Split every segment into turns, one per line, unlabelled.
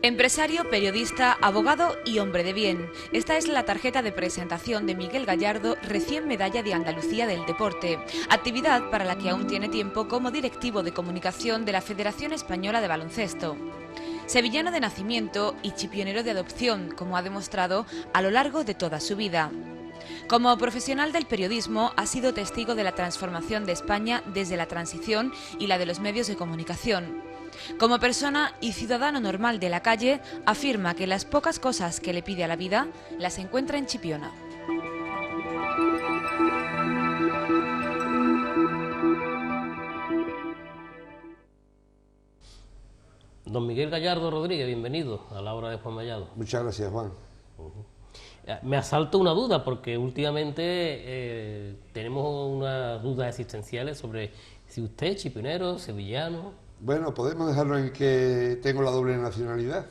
Empresario, periodista, abogado y hombre de bien. Esta es la tarjeta de presentación de Miguel Gallardo, recién medalla de Andalucía del deporte, actividad para la que aún tiene tiempo como directivo de comunicación de la Federación Española de Baloncesto. Sevillano de nacimiento y chipionero de adopción, como ha demostrado a lo largo de toda su vida. Como profesional del periodismo, ha sido testigo de la transformación de España desde la transición y la de los medios de comunicación. Como persona y ciudadano normal de la calle, afirma que las pocas cosas que le pide a la vida las encuentra en Chipiona.
Don Miguel Gallardo Rodríguez, bienvenido a la hora de Juan Mellado.
Muchas gracias, Juan.
Me asalta una duda, porque últimamente tenemos unas dudas existenciales sobre si usted es chipionero, sevillano.
Bueno, podemos dejarlo en que tengo la doble nacionalidad,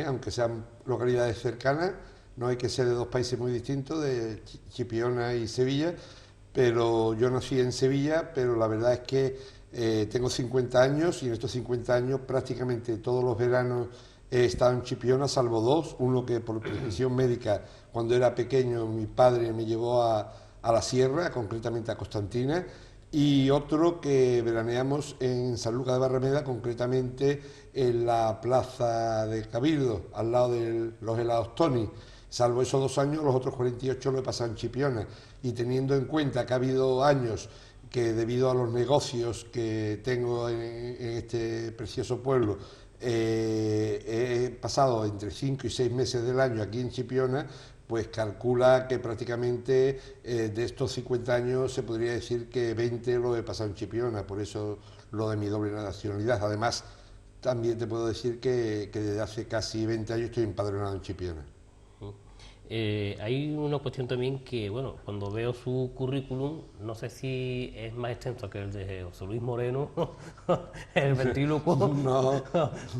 aunque sean localidades cercanas, no hay que ser de dos países muy distintos, de Chipiona y Sevilla, pero yo nací en Sevilla, pero la verdad es que tengo 50 años y en estos 50 años prácticamente todos los veranos he estado en Chipiona, salvo dos, uno que por prescripción médica, cuando era pequeño, mi padre me llevó a la sierra, concretamente a Constantina, y otro que veraneamos en San Lucas de Barrameda, concretamente en la plaza de Cabildo, al lado de los helados Tony. Salvo esos 2 años, los otros 48 lo he pasado en Chipiona, y teniendo en cuenta que ha habido años que debido a los negocios que tengo en este precioso pueblo, he pasado entre 5 y 6 meses del año aquí en Chipiona, pues calcula que prácticamente de estos 50 años se podría decir que 20 lo he pasado en Chipiona, por eso lo de mi doble nacionalidad. Además, también te puedo decir que desde hace casi 20 años estoy empadronado en Chipiona.
Hay una cuestión también que, bueno, cuando veo su currículum, no sé si es más extenso que el de José Luis Moreno, el ventrílocuo,
No,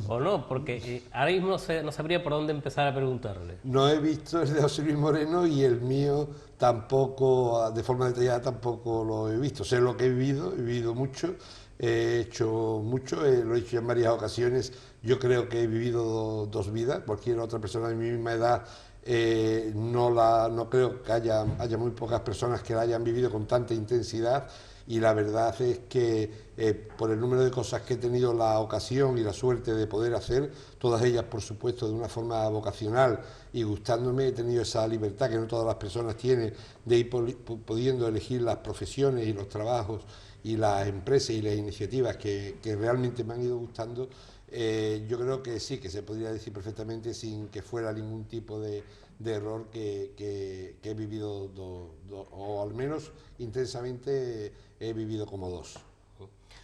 o no, porque ahora mismo no sabría por dónde empezar a preguntarle.
no he visto el de José Luis Moreno y el mío tampoco, de forma detallada tampoco lo he visto. Sé lo que he vivido mucho, he hecho mucho, lo he hecho en varias ocasiones. Yo creo que he vivido dos vidas, cualquier otra persona de mi misma edad. No creo que haya muy pocas personas que la hayan vivido con tanta intensidad, y la verdad es que por el número de cosas que he tenido la ocasión y la suerte de poder hacer, todas ellas por supuesto de una forma vocacional y gustándome, he tenido esa libertad que no todas las personas tienen de ir pudiendo elegir las profesiones y los trabajos y las empresas y las iniciativas que realmente me han ido gustando. Yo creo que sí, que se podría decir perfectamente sin que fuera ningún tipo de error que he vivido o al menos intensamente he vivido como dos.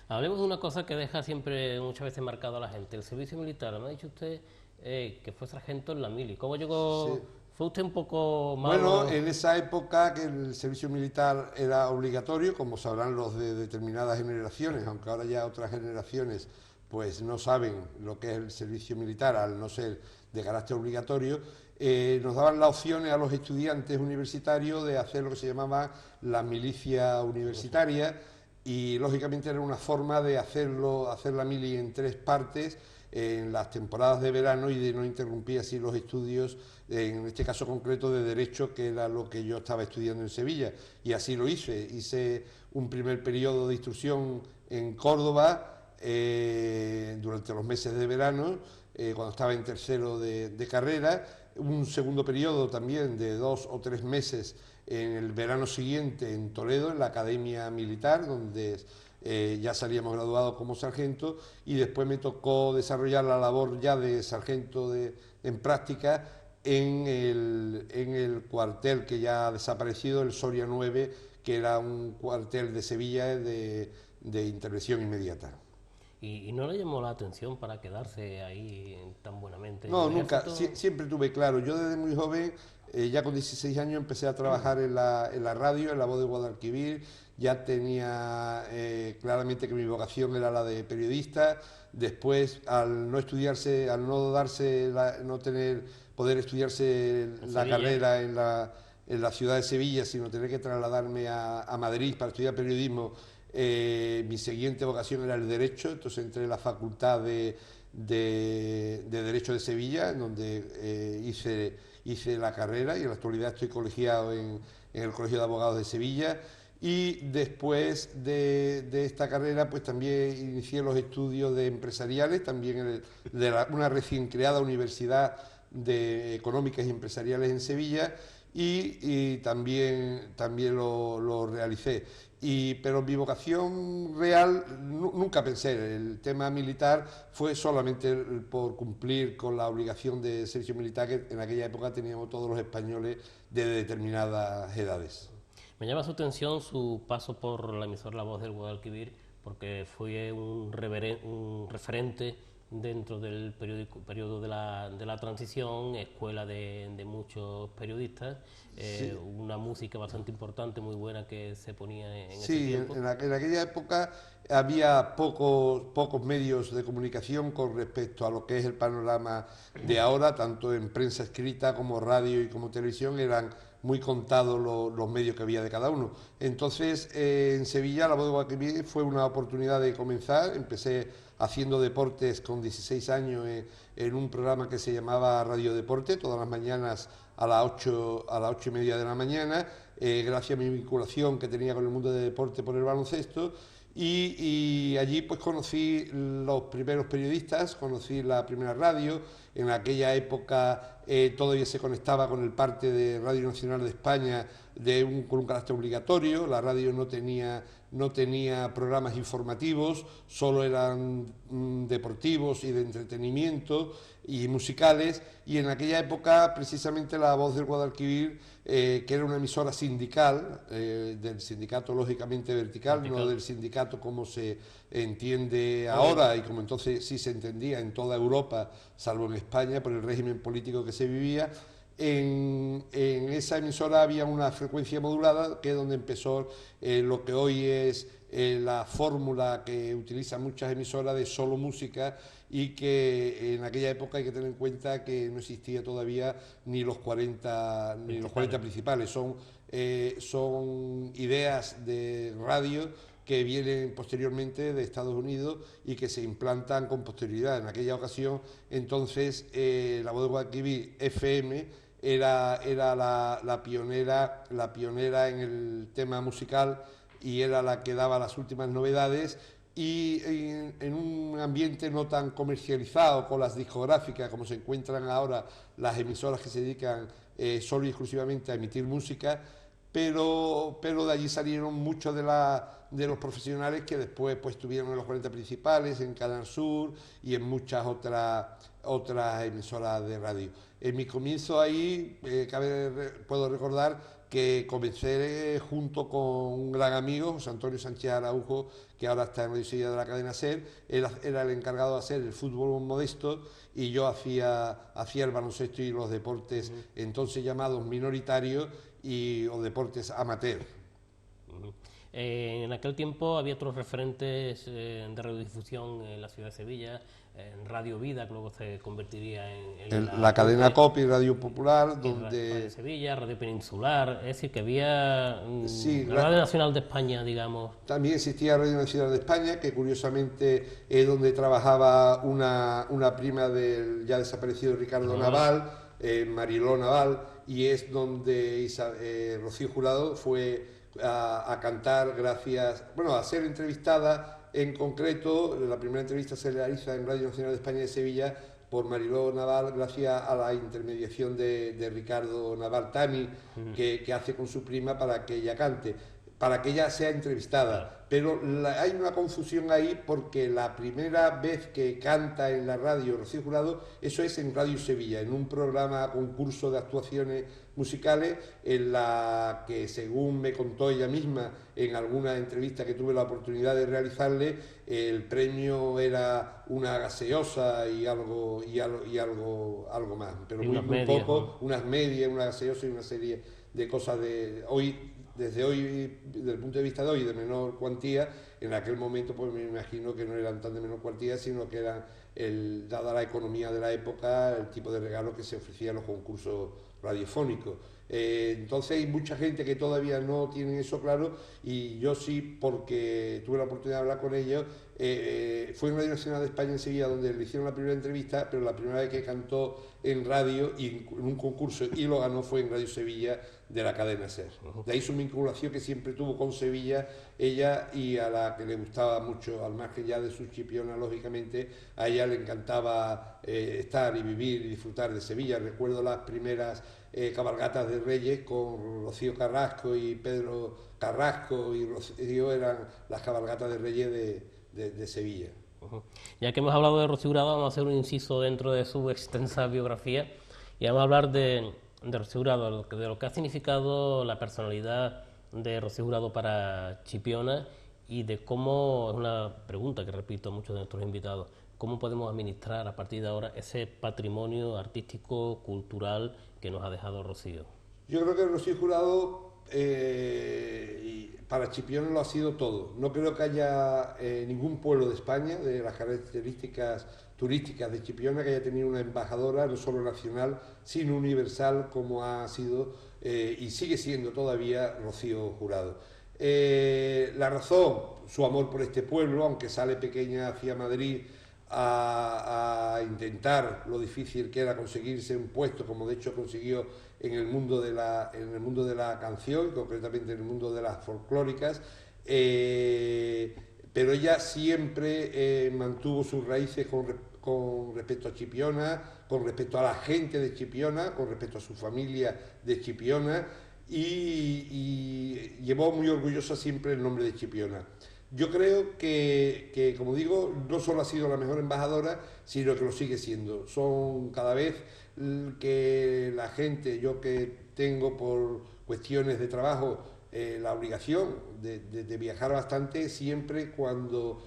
Hablemos de una cosa que deja siempre muchas veces marcado a la gente, el servicio militar. Me ha dicho usted que fue sargento en la mili. ¿Cómo llegó?
Sí.
¿Fue usted un poco malo?
Bueno, en esa época que el servicio militar era obligatorio, como sabrán los de determinadas generaciones, aunque ahora ya otras generaciones pues no saben lo que es el servicio militar al no ser de carácter obligatorio, nos daban las opciones a los estudiantes universitarios de hacer lo que se llamaba la milicia universitaria, y lógicamente era una forma de hacer la mili en 3 partes en las temporadas de verano y de no interrumpir así los estudios, en este caso concreto de Derecho, que era lo que yo estaba estudiando en Sevilla, y así lo hice un primer periodo de instrucción en Córdoba durante los meses de verano, cuando estaba en tercero de carrera, un segundo periodo también de 2 o 3 meses en el verano siguiente en Toledo, en la Academia Militar, donde ya salíamos graduados como sargento, y después me tocó desarrollar la labor ya de sargento en práctica en el cuartel que ya ha desaparecido, el Soria 9, que era un cuartel de Sevilla de intervención inmediata.
¿Y no le llamó la atención para quedarse ahí tan buenamente?
No, nunca, siempre tuve claro. Yo desde muy joven, ya con 16 años, empecé a trabajar en la radio, en La Voz de Guadalquivir. Ya tenía claramente que mi vocación era la de periodista. Después, al no estudiarse, al no poder estudiarse la carrera en la ciudad de Sevilla, sino tener que trasladarme a Madrid para estudiar periodismo, Mi siguiente vocación era el Derecho, entonces entré en la Facultad de Derecho de Sevilla, en donde hice la carrera, y en la actualidad estoy colegiado en el Colegio de Abogados de Sevilla. Y después de esta carrera, pues también inicié los estudios de empresariales, también una recién creada Universidad de Económicas y Empresariales en Sevilla, y también lo realicé. Pero mi vocación real nunca pensé, el tema militar fue solamente por cumplir con la obligación de servicio militar que en aquella época teníamos todos los españoles de determinadas edades.
Me llama su atención su paso por la emisora La Voz del Guadalquivir, porque fue un referente dentro del periodo de la transición, escuela de muchos periodistas,
Sí.
una música bastante importante, muy buena, que se ponía en ese
Sí,
tiempo.
en aquella época había pocos medios de comunicación con respecto a lo que es el panorama de ahora, tanto en prensa escrita como radio y como televisión, eran muy contados los medios que había de cada uno. Entonces, en Sevilla, La Voz de Guadalquivir fue una oportunidad de comenzar. Empecé haciendo deportes con 16 años en un programa que se llamaba Radio Deporte, todas las mañanas a las 8:30 de la mañana, gracias a mi vinculación que tenía con el mundo del deporte por el baloncesto. Y allí pues conocí los primeros periodistas, conocí la primera radio. En aquella época todavía se conectaba con el parte de Radio Nacional de España con un carácter obligatorio. La radio no tenía programas informativos, solo eran deportivos y de entretenimiento y musicales. Y en aquella época precisamente La Voz del Guadalquivir, que era una emisora sindical, del sindicato lógicamente vertical, no del sindicato como se entiende ahora y como entonces sí se entendía en toda Europa, salvo en España, por el régimen político que se vivía. En esa emisora había una frecuencia modulada, que es donde empezó lo que hoy es la fórmula que utilizan muchas emisoras de solo música, y que en aquella época hay que tener en cuenta que no existía todavía ni los 40 principales. Son ideas de radio que vienen posteriormente de Estados Unidos y que se implantan con posterioridad. En aquella ocasión, entonces, La Voz de Guadalquivir FM era la pionera en el tema musical, y era la que daba las últimas novedades, y en un ambiente no tan comercializado con las discográficas como se encuentran ahora las emisoras que se dedican solo y exclusivamente a emitir música. Pero de allí salieron muchos de los profesionales que después pues estuvieron en los 40 principales, en Canal Sur y en muchas otras emisoras de radio. En mi comienzo ahí, puedo recordar que comencé junto con un gran amigo, José Antonio Sánchez Araujo, que ahora está en Radio Sevilla de la cadena SER. Él era el encargado de hacer el fútbol modesto, y yo hacía el baloncesto y los deportes entonces llamados minoritarios o deportes amateur.
En aquel tiempo había otros referentes de radiodifusión en la ciudad de Sevilla, en Radio Vida, que luego se convertiría en
la cadena COPE, Radio Popular, donde...
Radio Sevilla, Radio Peninsular, es decir, que había
sí,
la Radio Nacional de España, digamos.
También existía Radio Nacional de España, que curiosamente es donde trabajaba una prima del ya desaparecido Ricardo Naval, Mariló Naval, y es donde Rocío Jurado fue a cantar a ser entrevistada. En concreto, la primera entrevista se realiza en Radio Nacional de España de Sevilla por Mariló Naval, gracias a la intermediación de Ricardo Naval Tani, que hace con su prima para que ella cante, para que ella sea entrevistada. Pero hay una confusión ahí, porque la primera vez que canta en la radio Rocío Jurado, eso es en Radio Sevilla, en un programa concurso de actuaciones musicales, en la que, según me contó ella misma en alguna entrevista que tuve la oportunidad de realizarle, el premio era una gaseosa y algo más, pero muy poco, unas medias, una gaseosa y una serie de cosas desde hoy, desde el punto de vista de hoy, de menor cuantía. En aquel momento pues me imagino que no eran tan de menor cuantía, sino que eran, dada la economía de la época, el tipo de regalo que se ofrecía en los concursos radiofónicos. Entonces hay mucha gente que todavía no tiene eso claro, y yo sí, porque tuve la oportunidad de hablar con ellos. Fue en Radio Nacional de España en Sevilla donde le hicieron la primera entrevista, pero la primera vez que cantó en radio y en un concurso y lo ganó fue en Radio Sevilla de la cadena SER. De ahí su vinculación que siempre tuvo con Sevilla, ella, y a la que le gustaba mucho, al margen ya de su Chipiona, lógicamente, a ella le encantaba estar y vivir y disfrutar de Sevilla. Recuerdo las primeras cabalgatas de Reyes con Rocío Carrasco y Pedro Carrasco, y Rocío eran las cabalgatas de Reyes de Sevilla.
Ya que hemos hablado de Rocío Jurado, vamos a hacer un inciso dentro de su extensa biografía y vamos a hablar de Rocío Jurado, de lo que ha significado la personalidad de Rocío Jurado para Chipiona, y de cómo, es una pregunta que repito a muchos de nuestros invitados, cómo podemos administrar a partir de ahora ese patrimonio artístico, cultural que nos ha dejado Rocío.
Yo creo que Rocío Jurado para Chipiona lo ha sido todo. No creo que haya ningún pueblo de España, de las características turísticas de Chipiona, que haya tenido una embajadora no solo nacional, sino universal, como ha sido y sigue siendo todavía Rocío Jurado. La razón, su amor por este pueblo, aunque sale pequeña hacia Madrid a intentar lo difícil que era conseguirse un puesto, como de hecho consiguió en el mundo de la canción, concretamente en el mundo de las folclóricas, pero ella siempre mantuvo sus raíces con respecto a Chipiona, con respecto a la gente de Chipiona, con respecto a su familia de Chipiona, y llevó muy orgullosa siempre el nombre de Chipiona. Yo creo que, como digo, no solo ha sido la mejor embajadora, sino que lo sigue siendo. Son cada vez que la gente, yo que tengo por cuestiones de trabajo la obligación de viajar bastante, siempre cuando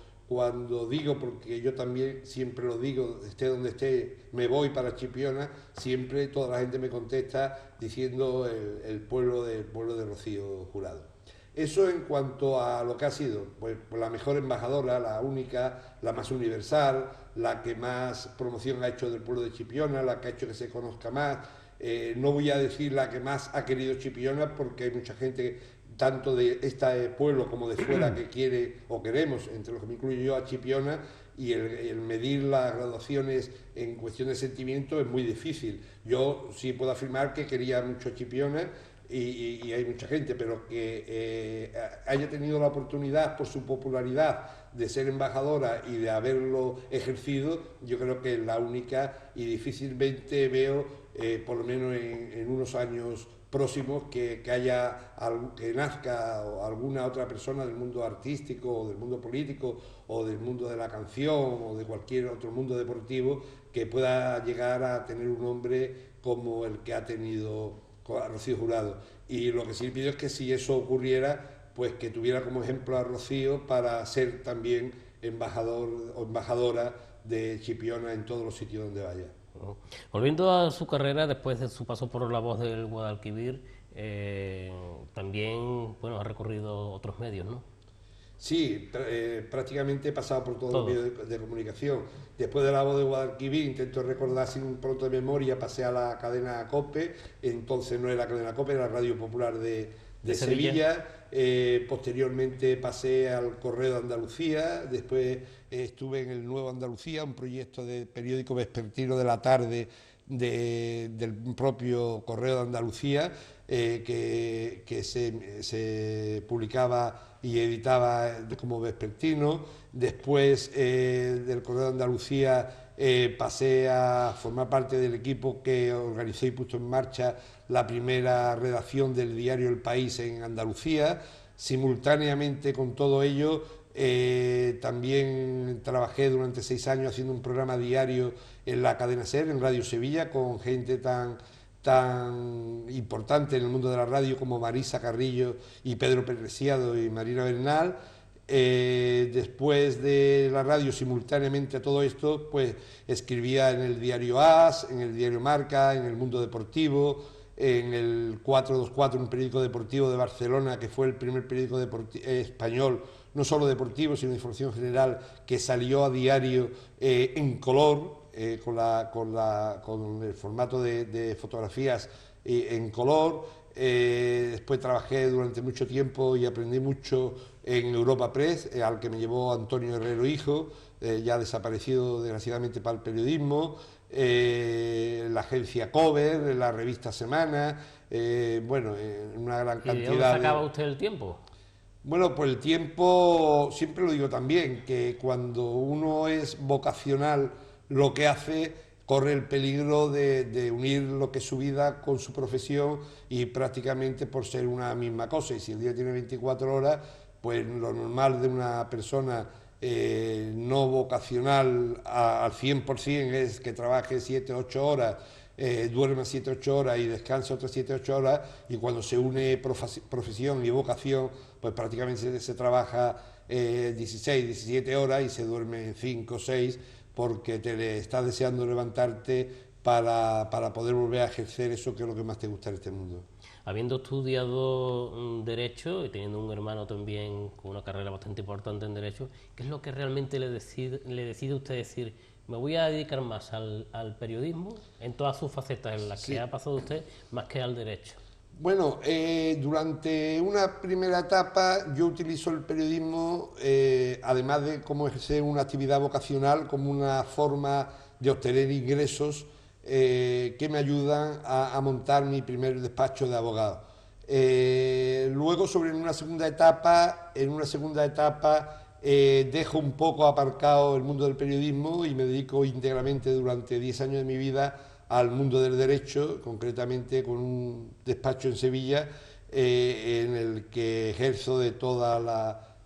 digo, porque yo también siempre lo digo, esté donde esté, me voy para Chipiona, siempre toda la gente me contesta diciendo el pueblo de Rocío Jurado. Eso en cuanto a lo que ha sido, pues la mejor embajadora, la única, la más universal, la que más promoción ha hecho del pueblo de Chipiona, la que ha hecho que se conozca más. No voy a decir la que más ha querido Chipiona, porque hay mucha gente, tanto de este pueblo como de fuera, que quiere o queremos, entre los que me incluyo yo, a Chipiona, y el medir las graduaciones en cuestión de sentimiento es muy difícil. Yo sí puedo afirmar que quería mucho a Chipiona, y hay mucha gente, pero que haya tenido la oportunidad por su popularidad de ser embajadora y de haberlo ejercido, yo creo que es la única, y difícilmente veo, por lo menos en unos años próximos, que nazca alguna otra persona del mundo artístico o del mundo político o del mundo de la canción o de cualquier otro mundo deportivo que pueda llegar a tener un nombre como el que ha tenido a Rocío Jurado. Y lo que sí pido es que, si eso ocurriera, pues que tuviera como ejemplo a Rocío para ser también embajador o embajadora de Chipiona en todos los sitios donde vaya.
Volviendo a su carrera, después de su paso por La Voz del Guadalquivir, también ha recorrido otros medios, ¿no?
Sí, prácticamente he pasado por todos los medios de comunicación. Después de La Voz de Guadalquivir, intento recordar sin un pronto de memoria, pasé a la cadena COPE, entonces no era cadena COPE, era Radio Popular de Sevilla. Posteriormente pasé al Correo de Andalucía, después estuve en el Nuevo Andalucía, un proyecto de periódico vespertino de la tarde del propio Correo de Andalucía, que se publicaba y editaba como vespertino. Después del Correo de Andalucía pasé a formar parte del equipo que organizó y puso en marcha la primera redacción del diario El País en Andalucía. Simultáneamente con todo ello, también trabajé durante 6 años haciendo un programa diario en la cadena SER, en Radio Sevilla, con gente tan importante en el mundo de la radio como Marisa Carrillo y Pedro Preciado y Marina Bernal. Después de la radio, simultáneamente a todo esto, pues escribía en el diario AS, en el diario Marca, en el Mundo Deportivo, en el 424, un periódico deportivo de Barcelona, que fue el primer periódico español, no solo deportivo, sino de información general, que salió a diario en color, con el formato de fotografías en color. Después trabajé durante mucho tiempo y aprendí mucho en Europa Press, al que me llevó Antonio Herrero Hijo, ya desaparecido desgraciadamente para el periodismo, la agencia Cover, la revista Semana, bueno, una gran cantidad.
¿Y de dónde sacaba usted el tiempo?
Bueno, pues el tiempo, siempre lo digo también, que cuando uno es vocacional, lo que hace corre el peligro de unir lo que es su vida con su profesión y prácticamente por ser una misma cosa. Y si el día tiene 24 horas, pues lo normal de una persona no vocacional al 100% es que trabaje 7 o 8 horas, duerma 7 o 8 horas y descanse otras 7 o 8 horas, y cuando se une profesión y vocación, pues prácticamente se trabaja 16, 17 horas y se duerme 5 o 6, porque te estás deseando levantarte para poder volver a ejercer eso que es lo que más te gusta en este mundo.
Habiendo estudiado Derecho y teniendo un hermano también con una carrera bastante importante en Derecho, ¿qué es lo que realmente le decide a usted decir, me voy a dedicar más al periodismo en todas sus facetas en las que ha pasado usted, más que al Derecho?
Bueno, durante una primera etapa yo utilizo el periodismo, además de como ejercer una actividad vocacional, como una forma de obtener ingresos que me ayudan a montar mi primer despacho de abogado. Luego, en una segunda etapa, dejo un poco aparcado el mundo del periodismo y me dedico íntegramente durante 10 años de mi vida al mundo del derecho, concretamente con un despacho en Sevilla en el que ejerzo de toda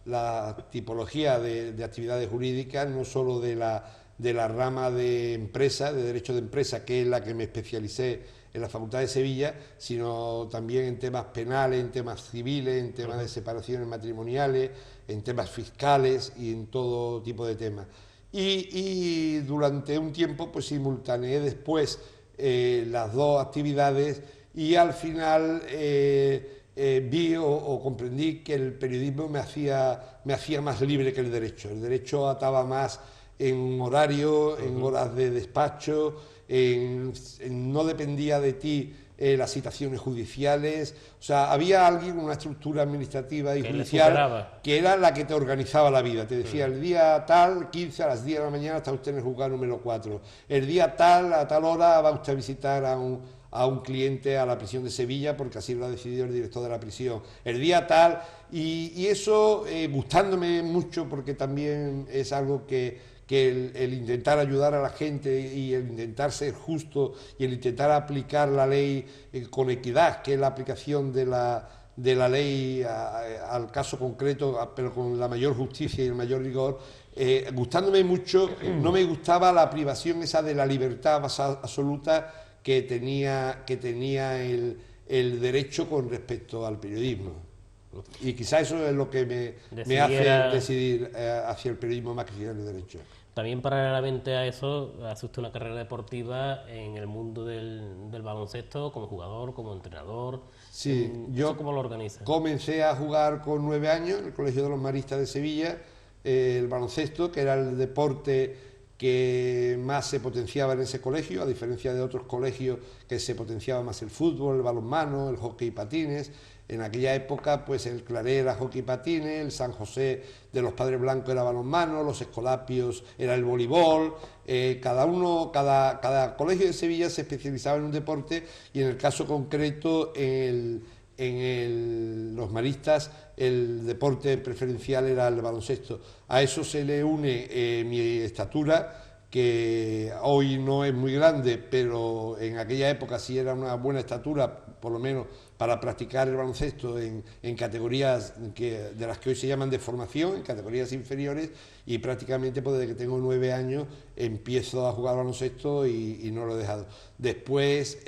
la tipología de actividades jurídicas, no solo de la rama de empresa, de derecho de empresa, que es la que me especialicé en la Facultad de Sevilla, sino también en temas penales, en temas civiles, en temas de separaciones matrimoniales, en temas fiscales y en todo tipo de temas. Y durante un tiempo pues simultaneé después las dos actividades y al final vi o comprendí que el periodismo me hacía más libre que el derecho. El derecho ataba más en un horario, en horas de despacho, no dependía de ti las citaciones judiciales, o sea, había una estructura administrativa y judicial que era la que te organizaba la vida. Te decía, el día tal, 15 a las 10 de la mañana está usted en el juzgado número 4, el día tal, a tal hora va usted a visitar a un cliente a la prisión de Sevilla, porque así lo ha decidido el director de la prisión, el día tal, y eso gustándome mucho, porque también es algo que el intentar ayudar a la gente y el intentar ser justo y el intentar aplicar la ley con equidad, que es la aplicación de la ley al caso concreto, pero con la mayor justicia y el mayor rigor, gustándome mucho. No me gustaba la privación esa de la libertad absoluta que tenía el derecho con respecto al periodismo. Y quizás eso es lo que me hace decidir hacia el periodismo más que hacia el derecho.
También paralelamente a eso, hace usted una carrera deportiva en el mundo del baloncesto, como jugador, como entrenador.
Sí, yo
¿cómo lo organiza?
Comencé a jugar con 9 años en el Colegio de los Maristas de Sevilla, el baloncesto, que era el deporte que más se potenciaba en ese colegio, a diferencia de otros colegios que se potenciaba más el fútbol, el balonmano, el hockey y patines. En aquella época, pues el Claré era hockey y patines, el San José de los Padres Blancos era balonmano, los Escolapios era el voleibol. Cada colegio de Sevilla se especializaba en un deporte, y en el caso concreto, los maristas, el deporte preferencial era el baloncesto. A eso se le une mi estatura, que hoy no es muy grande, pero en aquella época sí era una buena estatura, por lo menos para practicar el baloncesto en categorías de las que hoy se llaman de formación, en categorías inferiores, y prácticamente pues, desde que tengo 9 años empiezo a jugar baloncesto y no lo he dejado. Después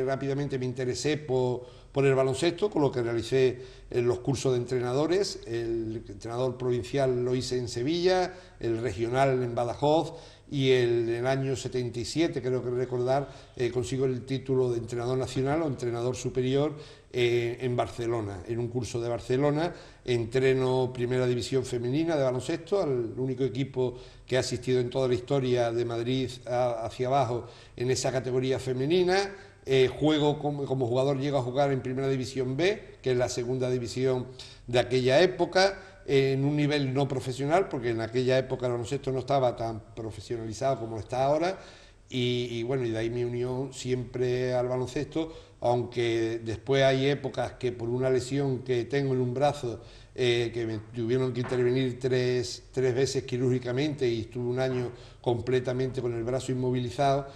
rápidamente me interesé por el baloncesto, con lo que realicé los cursos de entrenadores. El entrenador provincial lo hice en Sevilla, el regional en Badajoz, y en el año 77, creo que recordar, consigo el título de entrenador nacional o entrenador superior en Barcelona, en un curso de Barcelona. Entreno primera división femenina de baloncesto, al único equipo que ha asistido en toda la historia de Madrid hacia abajo en esa categoría femenina. juego como jugador, llego a jugar en Primera División B, que es la segunda división de aquella época, en un nivel no profesional, porque en aquella época el baloncesto no estaba tan profesionalizado como está ahora, y bueno, y de ahí mi unión siempre al baloncesto, aunque después hay épocas que por una lesión que tengo en un brazo, que me tuvieron que intervenir tres veces quirúrgicamente y estuve un año completamente con el brazo inmovilizado,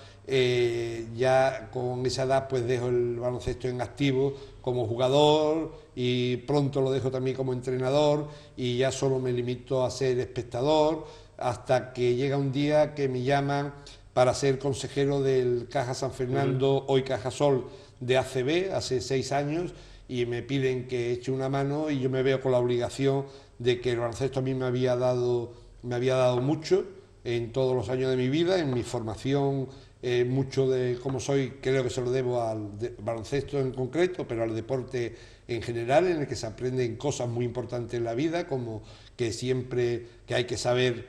ya con esa edad pues dejo el baloncesto en activo como jugador y pronto lo dejo también como entrenador y ya solo me limito a ser espectador hasta que llega un día que me llaman para ser consejero del Caja San Fernando, hoy Cajasol de ACB, hace 6 años, y me piden que eche una mano y yo me veo con la obligación de que el baloncesto a mí me había dado mucho en todos los años de mi vida, en mi formación, mucho de cómo soy creo que se lo debo al baloncesto en concreto, pero al deporte en general, en el que se aprenden cosas muy importantes en la vida, como que siempre que hay que saber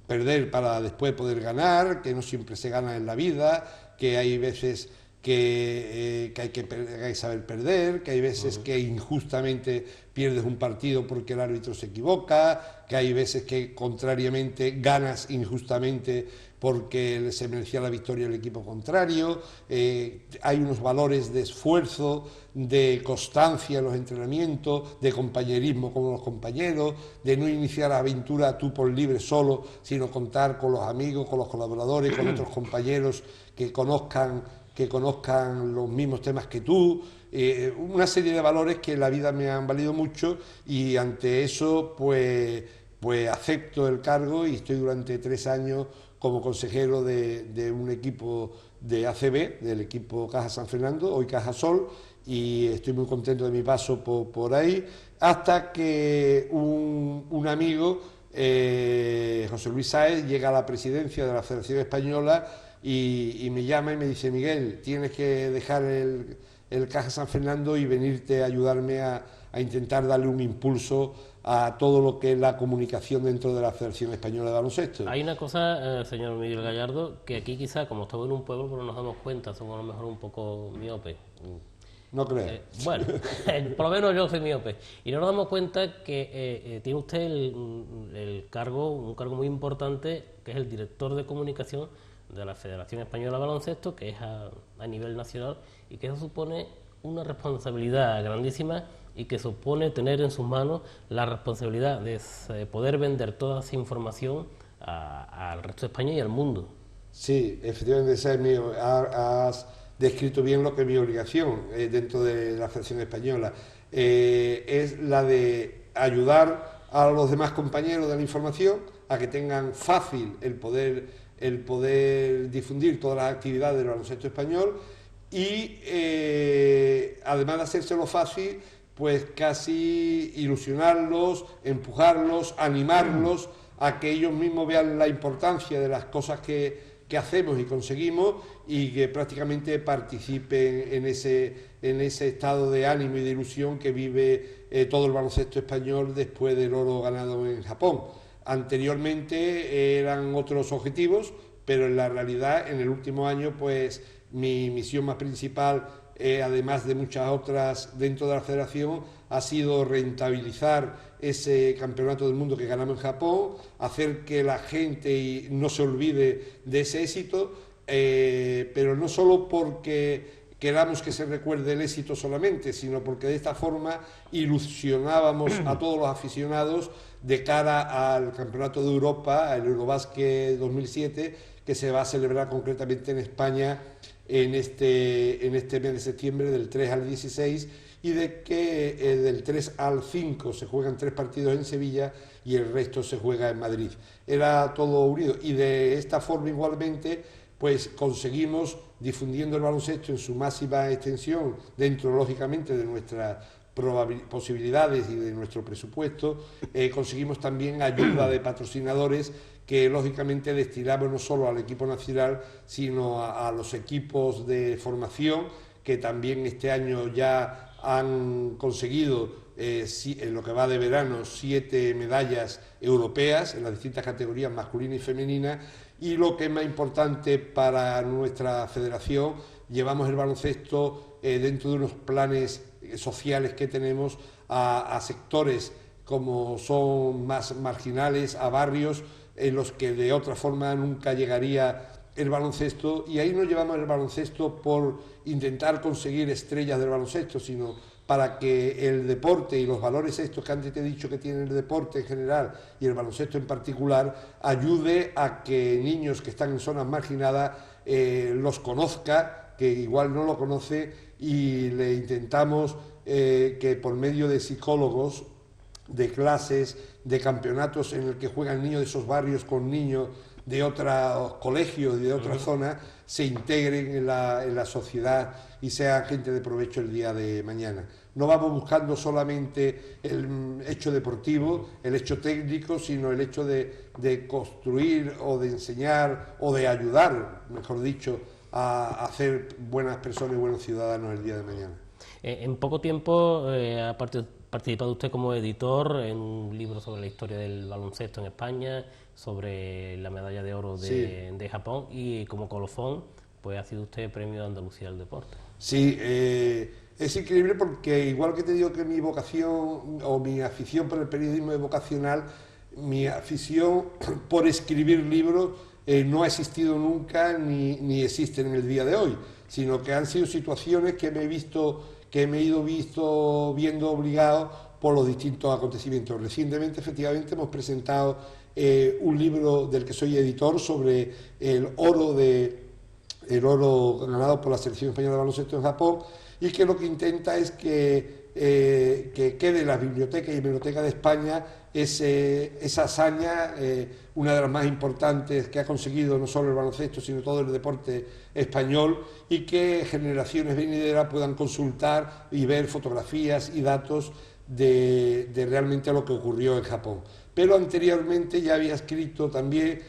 perder para después poder ganar, que no siempre se gana en la vida, que hay veces que hay que saber perder, que hay veces que injustamente pierdes un partido porque el árbitro se equivoca, que hay veces que contrariamente ganas injustamente porque se merecía la victoria el equipo contrario, hay unos valores de esfuerzo, de constancia en los entrenamientos, de compañerismo con los compañeros, de no iniciar la aventura tú por libre solo, sino contar con los amigos, con los colaboradores, con otros compañeros que conozcan los mismos temas que tú, una serie de valores que en la vida me han valido mucho y ante eso pues acepto el cargo y estoy durante 3 años como consejero de un equipo de ACB, del equipo Caja San Fernando, hoy Cajasol, y estoy muy contento de mi paso por ahí, hasta que un amigo, José Luis Sáez, llega a la presidencia de la Federación Española y me llama y me dice: Miguel, tienes que dejar el Caja San Fernando y venirte a ayudarme a intentar darle un impulso a todo lo que es la comunicación dentro de la Federación Española de Baloncesto.
Hay una cosa, señor Miguel Gallardo, que aquí quizá, como estamos en un pueblo, pero nos damos cuenta, somos a lo mejor un poco miope.
No crees.
Bueno, por lo menos yo soy miope. Y no nos damos cuenta que tiene usted un cargo muy importante, que es el director de comunicación de la Federación Española de Baloncesto, que es a nivel nacional, y que eso supone una responsabilidad grandísima y que supone tener en sus manos la responsabilidad de poder vender toda esa información al resto de España y al mundo.
Sí, efectivamente, esa es has descrito bien lo que es mi obligación dentro de la Federación Española. Es la de ayudar a los demás compañeros de la información a que tengan fácil el poder difundir todas las actividades del baloncesto español y además de hacérselo fácil, pues casi ilusionarlos, empujarlos, animarlos a que ellos mismos vean la importancia de las cosas que hacemos y conseguimos y que prácticamente participen en ese estado de ánimo y de ilusión que vive todo el baloncesto español después del oro ganado en Japón. Anteriormente eran otros objetivos, pero en la realidad en el último año pues mi misión más principal, además de muchas otras dentro de la federación, ha sido rentabilizar ese campeonato del mundo que ganamos en Japón, hacer que la gente no se olvide de ese éxito, pero no solo porque queramos que se recuerde el éxito solamente, sino porque de esta forma ilusionábamos a todos los aficionados de cara al Campeonato de Europa, el Eurobasket 2007, que se va a celebrar concretamente en España en este mes de septiembre, del 3 al 16, y de que del 3 al 5 se juegan 3 partidos en Sevilla y el resto se juega en Madrid. Era todo unido y de esta forma igualmente pues conseguimos, difundiendo el baloncesto en su máxima extensión, dentro lógicamente de nuestras posibilidades y de nuestro presupuesto, conseguimos también ayuda de patrocinadores que lógicamente destinamos no solo al equipo nacional, sino a los equipos de formación, que también este año ya han conseguido en lo que va de verano 7 medallas europeas en las distintas categorías masculina y femenina, y lo que es más importante para nuestra federación, llevamos el baloncesto dentro de unos planes sociales que tenemos a sectores como son más marginales, a barrios en los que de otra forma nunca llegaría el baloncesto, y ahí no llevamos el baloncesto por intentar conseguir estrellas del baloncesto, sino para que el deporte y los valores estos que antes te he dicho que tiene el deporte en general y el baloncesto en particular, ayude a que niños que están en zonas marginadas los conozca, que igual no lo conoce, y le intentamos que por medio de psicólogos, de clases, de campeonatos en el que juegan niños de esos barrios con niños de otros colegios y de otras zonas, se integren en la sociedad y sean gente de provecho el día de mañana. No vamos buscando solamente el hecho deportivo, el hecho técnico, sino el hecho de construir o de enseñar o de ayudar, mejor dicho, a hacer buenas personas y buenos ciudadanos el día de mañana.
En poco tiempo ha participado usted como editor en un libro sobre la historia del baloncesto en España, sobre la medalla de oro de Japón, y como colofón pues ha sido usted Premio de Andalucía del Deporte.
Sí, es increíble porque igual que te digo que mi vocación o mi afición por el periodismo es vocacional, mi afición por escribir libros no ha existido nunca ni existe en el día de hoy, sino que han sido situaciones que me he ido viendo obligado por los distintos acontecimientos. Recientemente, efectivamente, hemos presentado un libro del que soy editor sobre el oro ganado por la selección española de baloncesto en Japón, y que lo que intenta es que quede en las bibliotecas y bibliotecas de España esa hazaña, una de las más importantes que ha conseguido no solo el baloncesto, sino todo el deporte español, y que generaciones venideras puedan consultar y ver fotografías y datos de realmente lo que ocurrió en Japón. Pero anteriormente ya había escrito también,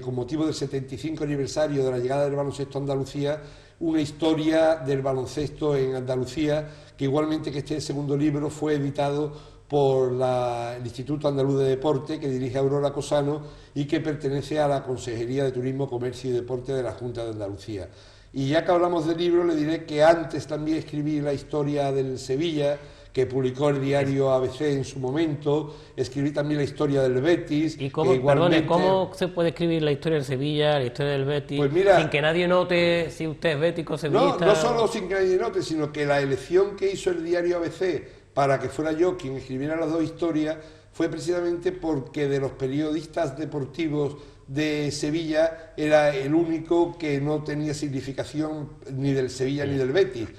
con motivo del 75 aniversario de la llegada del baloncesto a Andalucía, una historia del baloncesto en Andalucía, que igualmente que este segundo libro fue editado por el Instituto Andaluz de Deporte, que dirige Aurora Cosano y que pertenece a la Consejería de Turismo, Comercio y Deporte de la Junta de Andalucía. Y ya que hablamos del libro, le diré que antes también escribí la historia del Sevilla, que publicó el diario ABC en su momento. Escribí también la historia del Betis.
¿Y cómo, igualmente... cómo se puede escribir la historia del Sevilla, la historia del Betis,
pues mira,
sin que nadie note si usted es bético o sevillista?
No solo sin que nadie note, sino que la elección que hizo el diario ABC para que fuera yo quien escribiera las dos historias fue precisamente porque de los periodistas deportivos de Sevilla era el único que no tenía significación ni del Sevilla ni del Betis.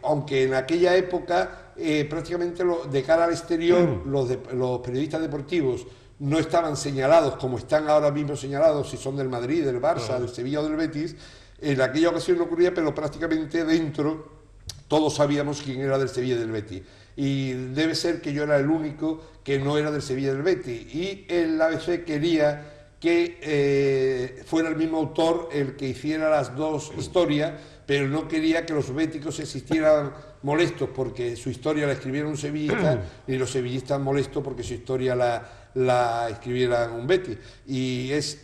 Aunque en aquella época prácticamente de cara al exterior los periodistas deportivos no estaban señalados como están ahora mismo señalados si son del Madrid, del Barça, del Sevilla o del Betis. En aquella ocasión no ocurría, pero prácticamente dentro todos sabíamos quién era del Sevilla y del Betis. Y debe ser que yo era el único que no era del Sevilla y del Betis. Y el ABC quería que fuera el mismo autor el que hiciera las dos historias, pero no quería que los béticos se sintieran molestos porque su historia la escribiera un sevillista, ni los sevillistas molestos porque su historia la escribiera un Betis. Y ese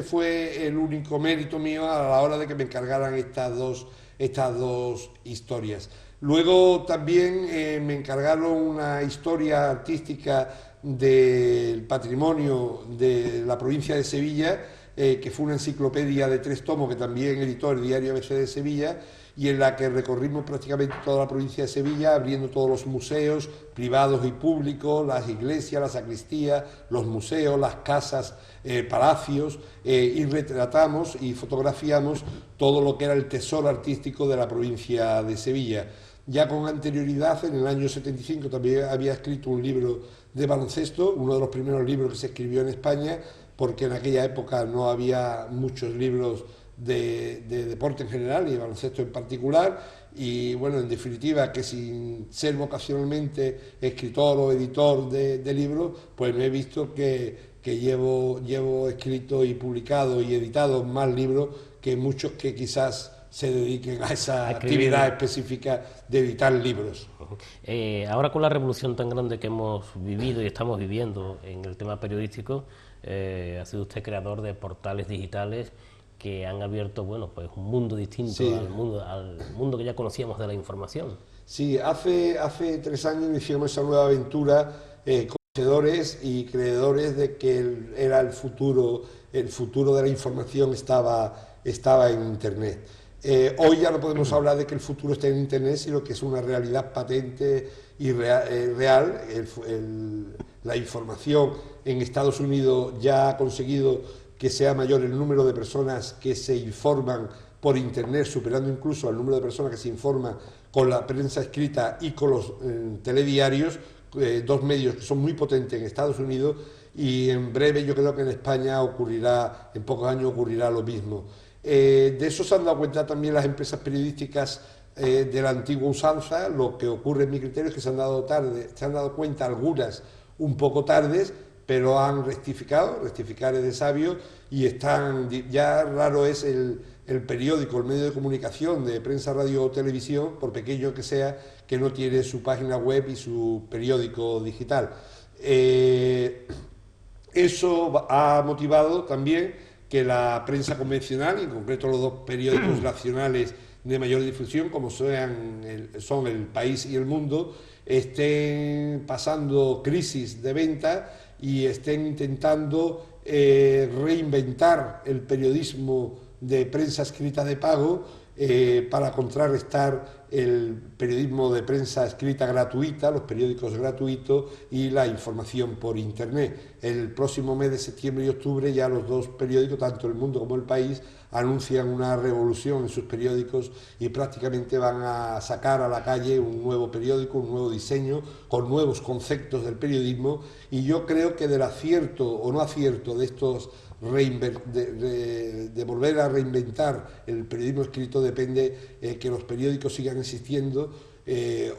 fue el único mérito mío a la hora de que me encargaran estas dos historias. Luego también me encargaron una historia artística del patrimonio de la provincia de Sevilla, que fue una enciclopedia de 3 tomos que también editó el diario ABC de Sevilla, y en la que recorrimos prácticamente toda la provincia de Sevilla, abriendo todos los museos privados y públicos, las iglesias, las sacristías, los museos, las casas, palacios, y retratamos y fotografiamos todo lo que era el tesoro artístico de la provincia de Sevilla. Ya con anterioridad, en el año 75, también había escrito un libro de baloncesto, uno de los primeros libros que se escribió en España, porque en aquella época no había muchos libros de deporte en general y de baloncesto en particular, y bueno, en definitiva, que sin ser vocacionalmente escritor o editor de libros, pues me he visto que llevo escrito y publicado y editado más libros que muchos que quizás se dediquen a esa
escribir.
actividad específica de editar libros.
Ahora con la revolución tan grande que hemos vivido y estamos viviendo en el tema periodístico, ha sido usted creador de portales digitales que han abierto, bueno, pues un mundo distinto
Sí.
al mundo que ya conocíamos de la información.
Sí, hace 3 años iniciamos esa nueva aventura, conocedores y creedores de que era el futuro de la información estaba en Internet. Hoy ya no podemos hablar de que el futuro esté en Internet, sino que es una realidad patente y real. La información en Estados Unidos ya ha conseguido que sea mayor el número de personas que se informan por Internet, superando incluso al número de personas que se informan con la prensa escrita y con los telediarios, dos medios que son muy potentes en Estados Unidos, y en breve yo creo que en España en pocos años ocurrirá lo mismo. De eso se han dado cuenta también las empresas periodísticas de la antigua usanza. Lo que ocurre en mi criterio es que se han dado cuenta algunas un poco tardes, pero han rectificado, rectificar es de sabio, y ya raro es el periódico, el medio de comunicación de prensa, radio o televisión, por pequeño que sea, que no tiene su página web y su periódico digital. Eso ha motivado también que la prensa convencional, y en concreto los dos periódicos nacionales de mayor difusión, como son El País y El Mundo, estén pasando crisis de venta y estén intentando reinventar el periodismo de prensa escrita de pago para contrarrestar el periodismo de prensa escrita gratuita, los periódicos gratuitos y la información por Internet. El próximo mes de septiembre y octubre ya los dos periódicos, tanto El Mundo como El País, anuncian una revolución en sus periódicos y prácticamente van a sacar a la calle un nuevo periódico, un nuevo diseño, con nuevos conceptos del periodismo, y yo creo que del acierto o no acierto de estos de volver a reinventar el periodismo escrito depende que los periódicos sigan existiendo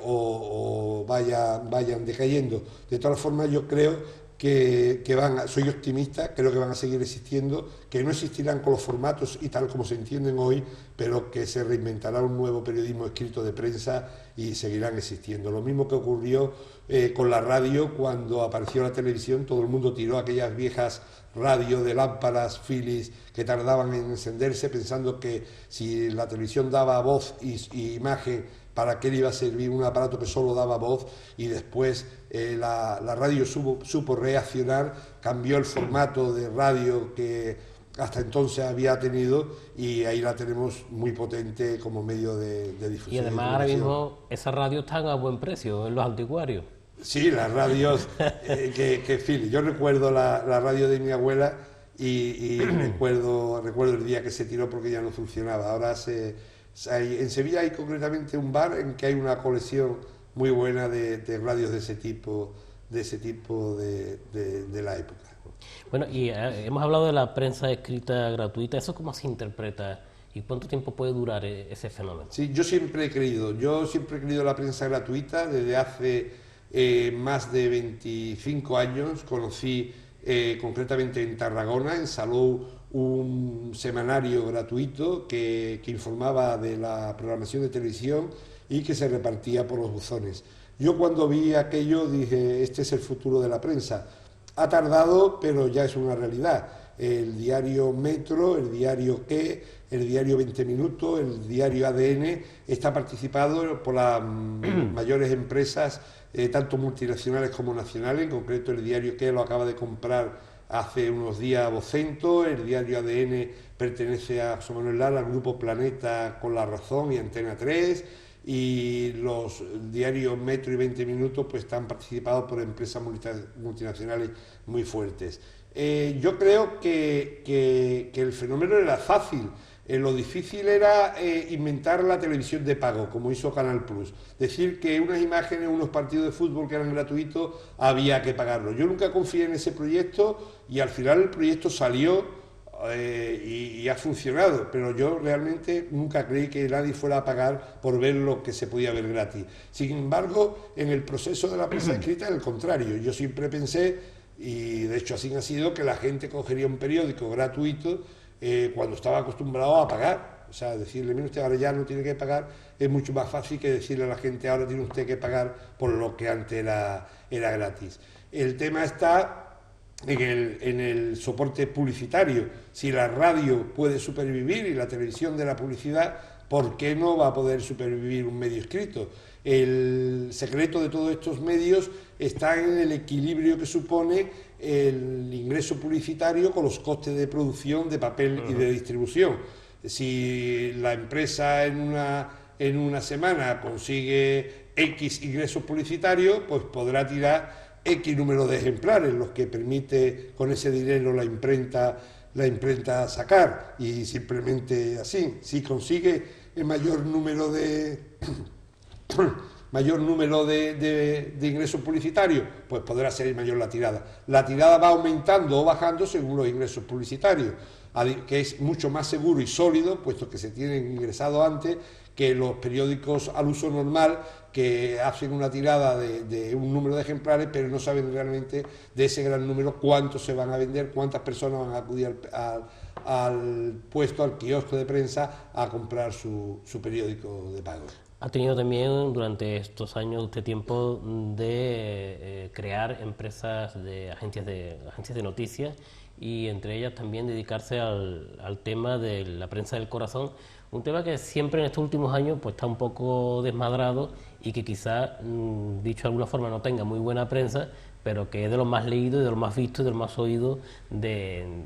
o vayan decayendo. De todas formas, yo creo soy optimista, creo que van a seguir existiendo, que no existirán con los formatos y tal como se entienden hoy, pero que se reinventará un nuevo periodismo escrito de prensa y seguirán existiendo. Lo mismo que ocurrió con la radio cuando apareció la televisión, todo el mundo tiró aquellas viejas radio de lámparas Philips que tardaban en encenderse, pensando que si la televisión daba voz y imagen, ¿para qué le iba a servir un aparato que solo daba voz? Y después la radio supo reaccionar, cambió el formato de radio que hasta entonces había tenido, y ahí la tenemos muy potente como medio de difusión.
Y además ahora mismo esas radios están a buen precio en los anticuarios.
Sí, las radios que Philips. Yo recuerdo la radio de mi abuela y recuerdo el día que se tiró porque ya no funcionaba. Ahora en Sevilla hay concretamente un bar en que hay una colección muy buena de radios de ese tipo de la época.
Bueno, y hemos hablado de la prensa escrita gratuita. ¿Eso cómo se interpreta y cuánto tiempo puede durar ese fenómeno?
Sí, yo siempre he creído la prensa gratuita desde hace más de 25 años. Conocí concretamente en Tarragona, en Salou, un semanario gratuito que informaba de la programación de televisión y que se repartía por los buzones. Yo cuando vi aquello dije, este es el futuro de la prensa. Ha tardado, pero ya es una realidad. El diario Metro, el diario ¿Qué?, el diario 20 Minutos, el diario ADN, está participado por las mayores empresas, tanto multinacionales como nacionales. En concreto, el diario ¿Qué? Lo acaba de comprar hace unos días Vocento. El diario ADN pertenece a José Manuel Lara, al Grupo Planeta con La Razón y Antena 3, y los diarios Metro y 20 Minutos pues están participados por empresas multinacionales muy fuertes. Yo creo que el fenómeno era fácil. Lo difícil era inventar la televisión de pago, como hizo Canal Plus. Decir que unas imágenes, unos partidos de fútbol que eran gratuitos, había que pagarlo. Yo nunca confié en ese proyecto y al final el proyecto salió y ha funcionado, pero yo realmente nunca creí que nadie fuera a pagar por ver lo que se podía ver gratis. Sin embargo, en el proceso de la prensa escrita, es el contrario. Yo siempre pensé, y de hecho así ha sido, que la gente cogería un periódico gratuito cuando estaba acostumbrado a pagar. O sea, decirle, mire usted, ahora ya no tiene que pagar, es mucho más fácil que decirle a la gente, ahora tiene usted que pagar por lo que antes era gratis. El tema está en el soporte publicitario. Si la radio puede supervivir y la televisión de la publicidad, ¿por qué no va a poder supervivir un medio escrito? El secreto de todos estos medios está en el equilibrio que supone el ingreso publicitario con los costes de producción de papel y de distribución. Si la empresa en una semana consigue X ingresos publicitarios, pues podrá tirar X número de ejemplares, los que permite con ese dinero la imprenta sacar, y simplemente así. Si consigue el mayor número de ingresos publicitarios, pues podrá ser mayor la tirada. La tirada va aumentando o bajando según los ingresos publicitarios, que es mucho más seguro y sólido, puesto que se tienen ingresado antes, que los periódicos al uso normal, que hacen una tirada de un número de ejemplares, pero no saben realmente de ese gran número cuántos se van a vender, cuántas personas van a acudir al puesto, al kiosco de prensa, a comprar su periódico de pago.
Ha tenido también durante estos años usted tiempo de crear empresas de agencias de noticias, y entre ellas también dedicarse al tema de la prensa del corazón, un tema que siempre en estos últimos años pues está un poco desmadrado y que quizá, dicho de alguna forma, no tenga muy buena prensa, pero que es de los más leídos, de los más vistos y de los más oídos del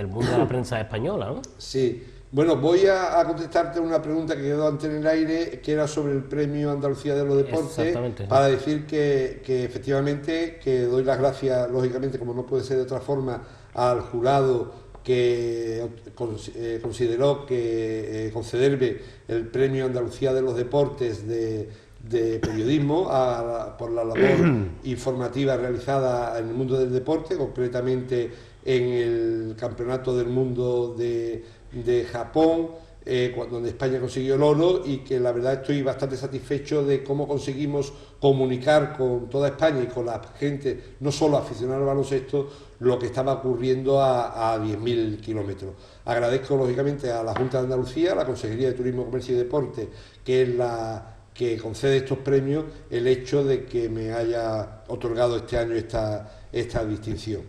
mundo de la prensa española, ¿no?
Sí. Bueno, voy a contestarte una pregunta que quedó antes en el aire, que era sobre el Premio Andalucía de los Deportes, para decir que efectivamente que doy las gracias, lógicamente, como no puede ser de otra forma, al jurado que consideró que concederme el Premio Andalucía de los Deportes de periodismo por la labor informativa realizada en el mundo del deporte, concretamente en el Campeonato del Mundo de Japón, donde España consiguió el oro, y que la verdad estoy bastante satisfecho de cómo conseguimos comunicar con toda España y con la gente, no solo aficionada al baloncesto, lo que estaba ocurriendo a 10.000 kilómetros. Agradezco lógicamente a la Junta de Andalucía, a la Consejería de Turismo, Comercio y Deporte, que es la que concede estos premios, el hecho de que me haya otorgado este año esta distinción.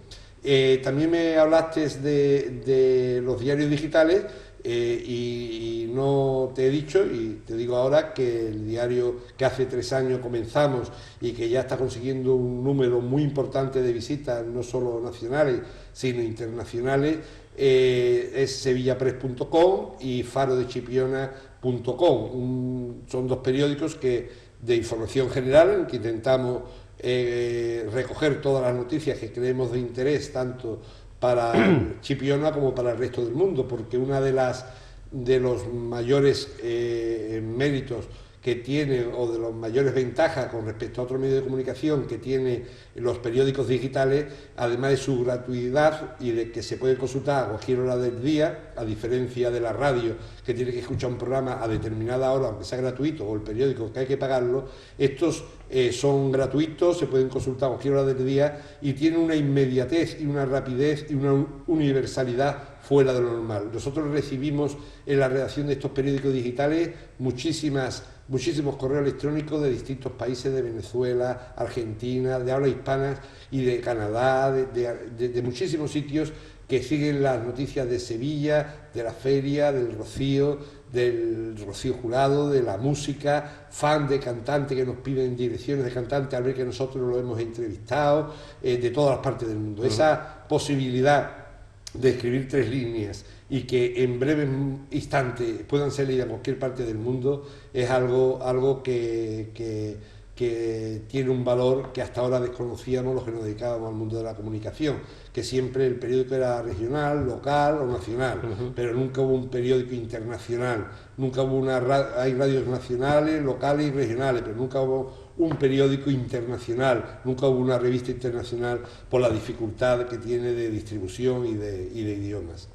También me hablaste de los diarios digitales, y no te he dicho, y te digo ahora, que el diario que hace 3 años comenzamos y que ya está consiguiendo un número muy importante de visitas, no solo nacionales, sino internacionales, es sevillapress.com y farodechipiona.com. Son 2 periódicos de información general, en que intentamos recoger todas las noticias que creemos de interés, tanto para Chipiona como para el resto del mundo, porque una de los mayores méritos que tiene, o de las mayores ventajas con respecto a otros medios de comunicación que tiene los periódicos digitales, además de su gratuidad y de que se puede consultar a cualquier hora del día, a diferencia de la radio, que tiene que escuchar un programa a determinada hora, aunque sea gratuito, o el periódico, que hay que pagarlo, estos son gratuitos, se pueden consultar a cualquier hora del día, y tienen una inmediatez y una rapidez y una universalidad fuera de lo normal. Nosotros recibimos en la redacción de estos periódicos digitales muchísimos correos electrónicos de distintos países, de Venezuela, Argentina, de habla hispana y de Canadá, de muchísimos sitios, que siguen las noticias de Sevilla, de la feria, del Rocío Jurado, de la música, fan de cantantes que nos piden direcciones de cantantes al ver que nosotros lo hemos entrevistado, de todas las partes del mundo. Esa posibilidad de escribir 3 líneas y que en breve instante puedan ser leídas en cualquier parte del mundo es algo que tiene un valor que hasta ahora desconocíamos los que nos dedicábamos al mundo de la comunicación, que siempre el periódico era regional, local o nacional, pero nunca hubo un periódico internacional, nunca hubo hay radios nacionales, locales y regionales, pero nunca hubo un periódico internacional, nunca hubo una revista internacional, por la dificultad que tiene de distribución y de idiomas.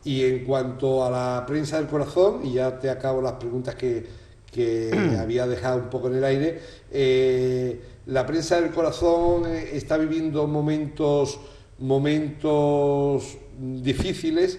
Y en cuanto a la prensa del corazón, y ya te acabo las preguntas que había dejado un poco en el aire, la prensa del corazón está viviendo momentos difíciles,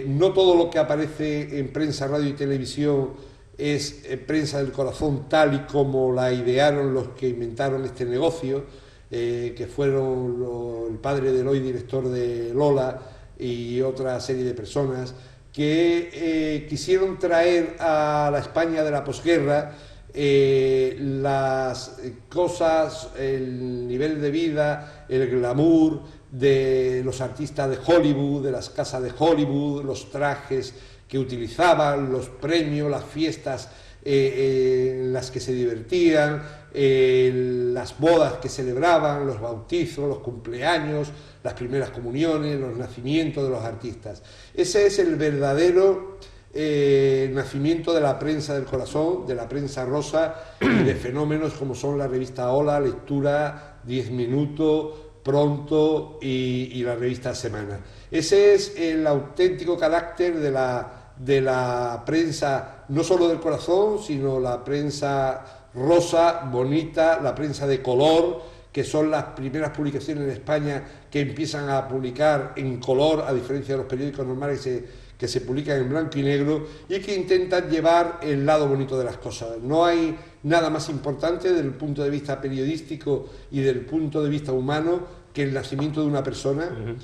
no todo lo que aparece en prensa, radio y televisión es prensa del corazón tal y como la idearon los que inventaron este negocio, que fueron el padre del hoy director de Lola y otra serie de personas que quisieron traer a la España de la posguerra las cosas, el nivel de vida, el glamour de los artistas de Hollywood, de las casas de Hollywood, los trajes que utilizaban, los premios, las fiestas en las que se divertían, las bodas que celebraban, los bautizos, los cumpleaños, las primeras comuniones, los nacimientos de los artistas. Ese es el verdadero nacimiento de la prensa del corazón, de la prensa rosa y de fenómenos como son la revista Hola, Lectura, 10 Minutos, Pronto y la revista Semana. Ese es el auténtico carácter de la prensa, no solo del corazón, sino la prensa rosa, bonita, la prensa de color, que son las primeras publicaciones en España que empiezan a publicar en color, a diferencia de los periódicos normales que se publican en blanco y negro, y que intentan llevar el lado bonito de las cosas. No hay nada más importante desde el punto de vista periodístico y del punto de vista humano que el nacimiento de una persona,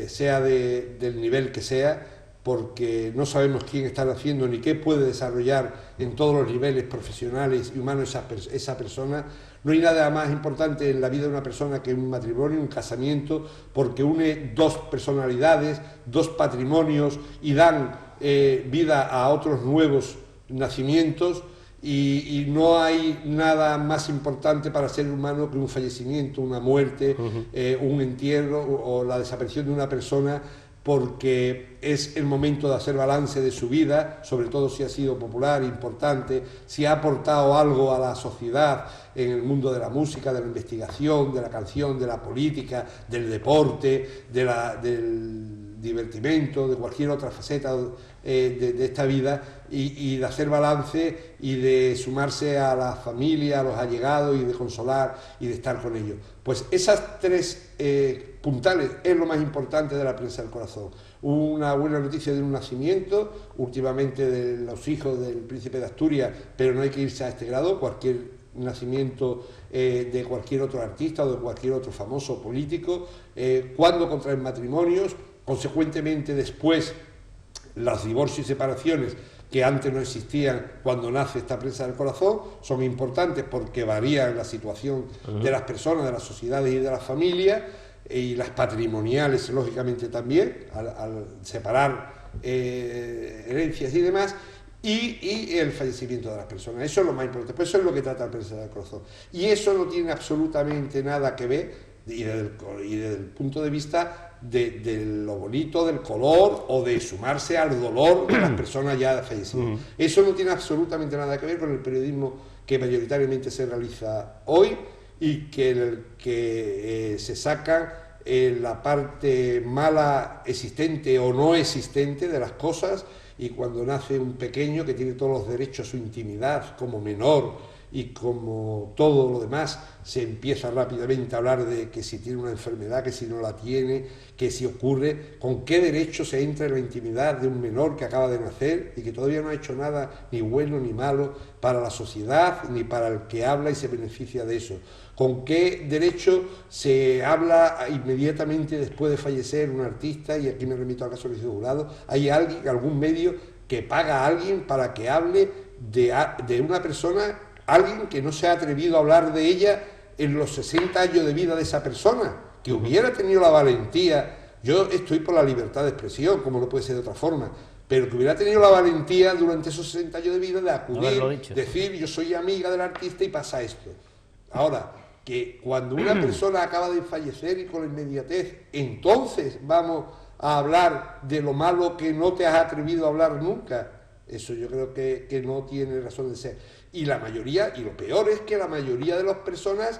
sea del nivel que sea, porque no sabemos quién está naciendo ni qué puede desarrollar en todos los niveles profesionales y humanos esa persona. No hay nada más importante en la vida de una persona que un matrimonio, un casamiento, porque une dos personalidades, dos patrimonios y dan vida a otros nuevos nacimientos, y no hay nada más importante para el ser humano que un fallecimiento, una muerte, un entierro o la desaparición de una persona, porque es el momento de hacer balance de su vida, sobre todo si ha sido popular, importante, si ha aportado algo a la sociedad en el mundo de la música, de la investigación, de la canción, de la política, del deporte, del divertimento, de cualquier otra faceta de esta vida, y de hacer balance y de sumarse a la familia, a los allegados, y de consolar y de estar con ellos. Pues esas tres puntales es lo más importante de la prensa del corazón. Una buena noticia de un nacimiento, últimamente de los hijos del príncipe de Asturias, pero no hay que irse a este grado, cualquier nacimiento de cualquier otro artista o de cualquier otro famoso político, cuando contraen matrimonios, consecuentemente después los divorcios y separaciones que antes no existían cuando nace esta prensa del corazón, son importantes porque varían la situación de las personas, de las sociedades y de las familias, y las patrimoniales lógicamente también, al separar herencias y demás, y el fallecimiento de las personas. Eso es lo más importante, pues eso es lo que trata la prensa del corazón. Y eso no tiene absolutamente nada que ver, y desde el punto de vista de lo bonito, del color o de sumarse al dolor de las personas ya fallecidas. Eso no tiene absolutamente nada que ver con el periodismo que mayoritariamente se realiza hoy, y que se saca la parte mala existente o no existente de las cosas, y cuando nace un pequeño que tiene todos los derechos a su intimidad como menor, y como todo lo demás, se empieza rápidamente a hablar de que si tiene una enfermedad, que si no la tiene, que si ocurre, con qué derecho se entra en la intimidad de un menor que acaba de nacer y que todavía no ha hecho nada ni bueno ni malo para la sociedad ni para el que habla y se beneficia de eso. ¿Con qué derecho se habla inmediatamente después de fallecer un artista? Y aquí me remito al caso de Luis Jurado. ¿Hay alguien, algún medio que paga a alguien para que hable de una persona, alguien que no se ha atrevido a hablar de ella en los 60 años de vida de esa persona, que hubiera tenido la valentía? Yo estoy por la libertad de expresión, como no puede ser de otra forma, pero que hubiera tenido la valentía durante esos 60 años de vida de acudir, decir yo soy amiga del artista y pasa esto. Ahora, que cuando una persona acaba de fallecer y con la inmediatez, entonces vamos a hablar de lo malo que no te has atrevido a hablar nunca, eso yo creo que no tiene razón de ser. Y la mayoría, y lo peor es que la mayoría de las personas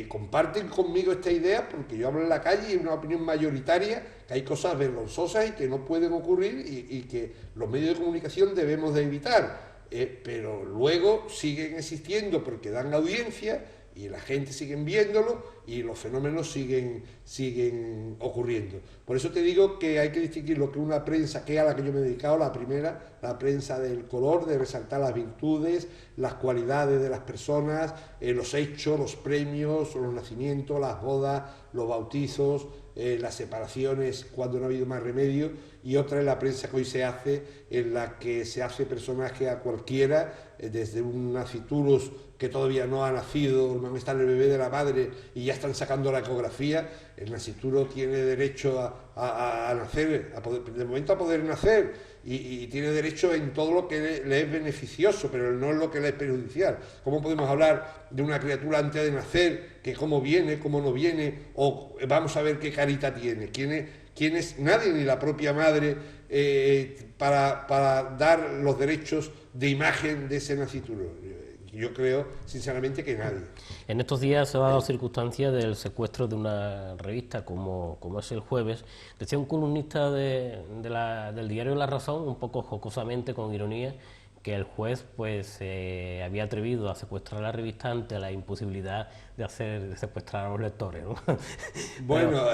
comparten conmigo esta idea, porque yo hablo en la calle y es una opinión mayoritaria, que hay cosas vergonzosas y que no pueden ocurrir y que los medios de comunicación debemos de evitar, pero luego siguen existiendo porque dan audiencia y la gente sigue viéndolo y los fenómenos siguen ocurriendo. Por eso te digo que hay que distinguir lo que una prensa, que es a la que yo me he dedicado, la primera, la prensa del color, de resaltar las virtudes, las cualidades de las personas, los hechos, los premios, los nacimientos, las bodas, los bautizos, las separaciones cuando no ha habido más remedio, y otra es la prensa que hoy se hace, en la que se hace personaje a cualquiera, desde un nacituros que todavía no ha nacido, no está en el bebé de la madre y ya están sacando la ecografía. El nascituro tiene derecho a nacer, de momento a poder nacer, y tiene derecho en todo lo que le es beneficioso, pero no en lo que le es perjudicial. ¿Cómo podemos hablar de una criatura antes de nacer, que cómo viene, cómo no viene, o vamos a ver qué carita tiene? ¿Quién es? Nadie, ni la propia madre, para dar los derechos de imagen de ese nascituro. Yo creo, sinceramente, que nadie.
En estos días se ha dado circunstancia del secuestro de una revista como es El Jueves. Decía un columnista del diario La Razón, un poco jocosamente, con ironía, que el juez pues había atrevido a secuestrar la revista ante la imposibilidad de secuestrar a los lectores, ¿no?
Bueno,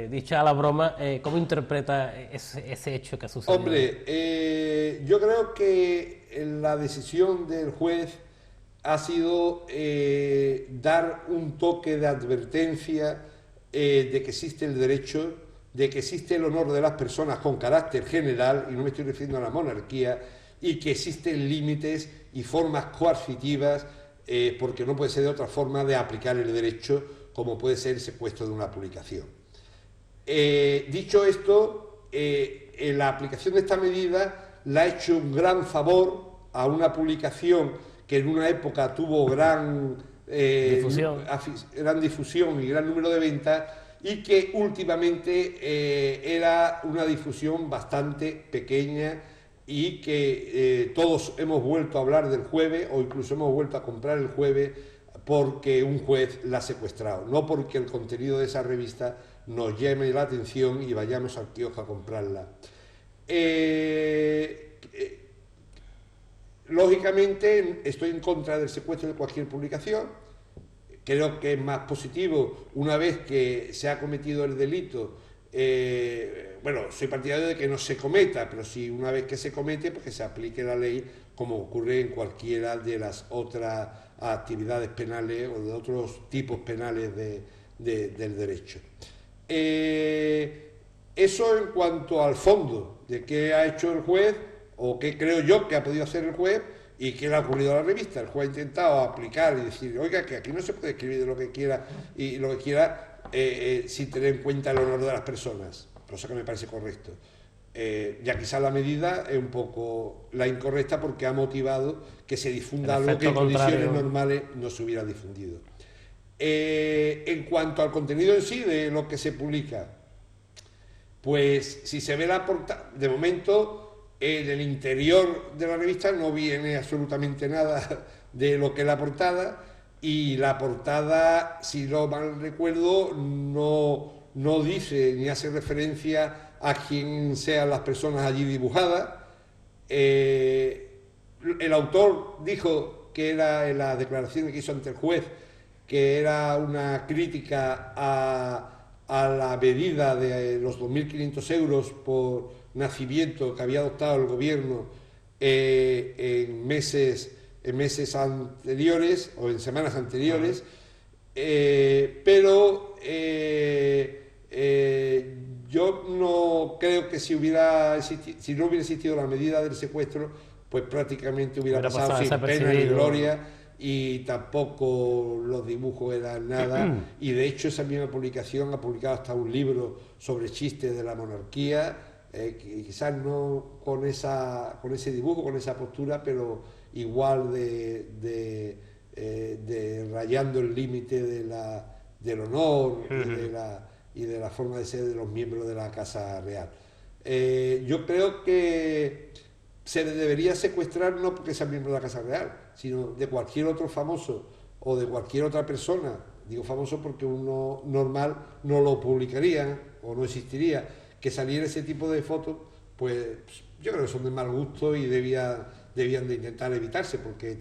dicha la broma, ¿cómo interpreta ese hecho que ha sucedido?
Hombre, yo creo que la decisión del juez ha sido dar un toque de advertencia de que existe el derecho, de que existe el honor de las personas con carácter general, y no me estoy refiriendo a la monarquía, y que existen límites y formas coercitivas, porque no puede ser de otra forma de aplicar el derecho, como puede ser el secuestro de una publicación. Dicho esto, la aplicación de esta medida la ha hecho un gran favor a una publicación que en una época tuvo gran difusión y gran número de ventas, y que últimamente era una difusión bastante pequeña, y que todos hemos vuelto a hablar del Jueves, o incluso hemos vuelto a comprar el Jueves porque un juez la ha secuestrado, no porque el contenido de esa revista nos llame la atención y vayamos al kiosco a comprarla. Lógicamente estoy en contra del secuestro de cualquier publicación. Creo que es más positivo, una vez que se ha cometido el delito, bueno, soy partidario de que no se cometa, pero si una vez que se comete, pues que se aplique la ley, como ocurre en cualquiera de las otras actividades penales o de otros tipos penales del derecho. Eso en cuanto al fondo de qué ha hecho el juez, o qué creo yo que ha podido hacer el juez, y qué le ha ocurrido a la revista. El juez ha intentado aplicar y decir, oiga, que aquí no se puede escribir de lo que quiera y lo que quiera, sin tener en cuenta el honor de las personas, cosa que me parece correcto. Ya quizás la medida es un poco la incorrecta, porque ha motivado que se difunda algo que en condiciones normales no se hubiera difundido. En cuanto al contenido en sí de lo que se publica, pues si se ve la portada, de momento en el interior de la revista no viene absolutamente nada de lo que es la portada, y la portada, si no mal recuerdo, no dice ni hace referencia a quién sean las personas allí dibujadas. El autor dijo que era, en las declaraciones que hizo ante el juez, que era una crítica a la medida de los 2.500 euros por nacimiento que había adoptado el gobierno en meses anteriores o en semanas anteriores, pero yo no creo que si no hubiera existido la medida del secuestro, pues prácticamente hubiera pasado sin pena ni gloria, y tampoco los dibujos eran nada. Y de hecho esa misma publicación ha publicado hasta un libro sobre chistes de la monarquía, quizás no con ese dibujo, con esa postura, pero igual de rayando el límite del honor y de la forma de ser de los miembros de la Casa Real. Yo creo que se debería secuestrar no porque sea miembro de la Casa Real, sino de cualquier otro famoso o de cualquier otra persona. Digo famoso porque uno normal no lo publicaría o no existiría. Que saliera ese tipo de fotos, pues yo creo que son de mal gusto y debían de intentar evitarse, porque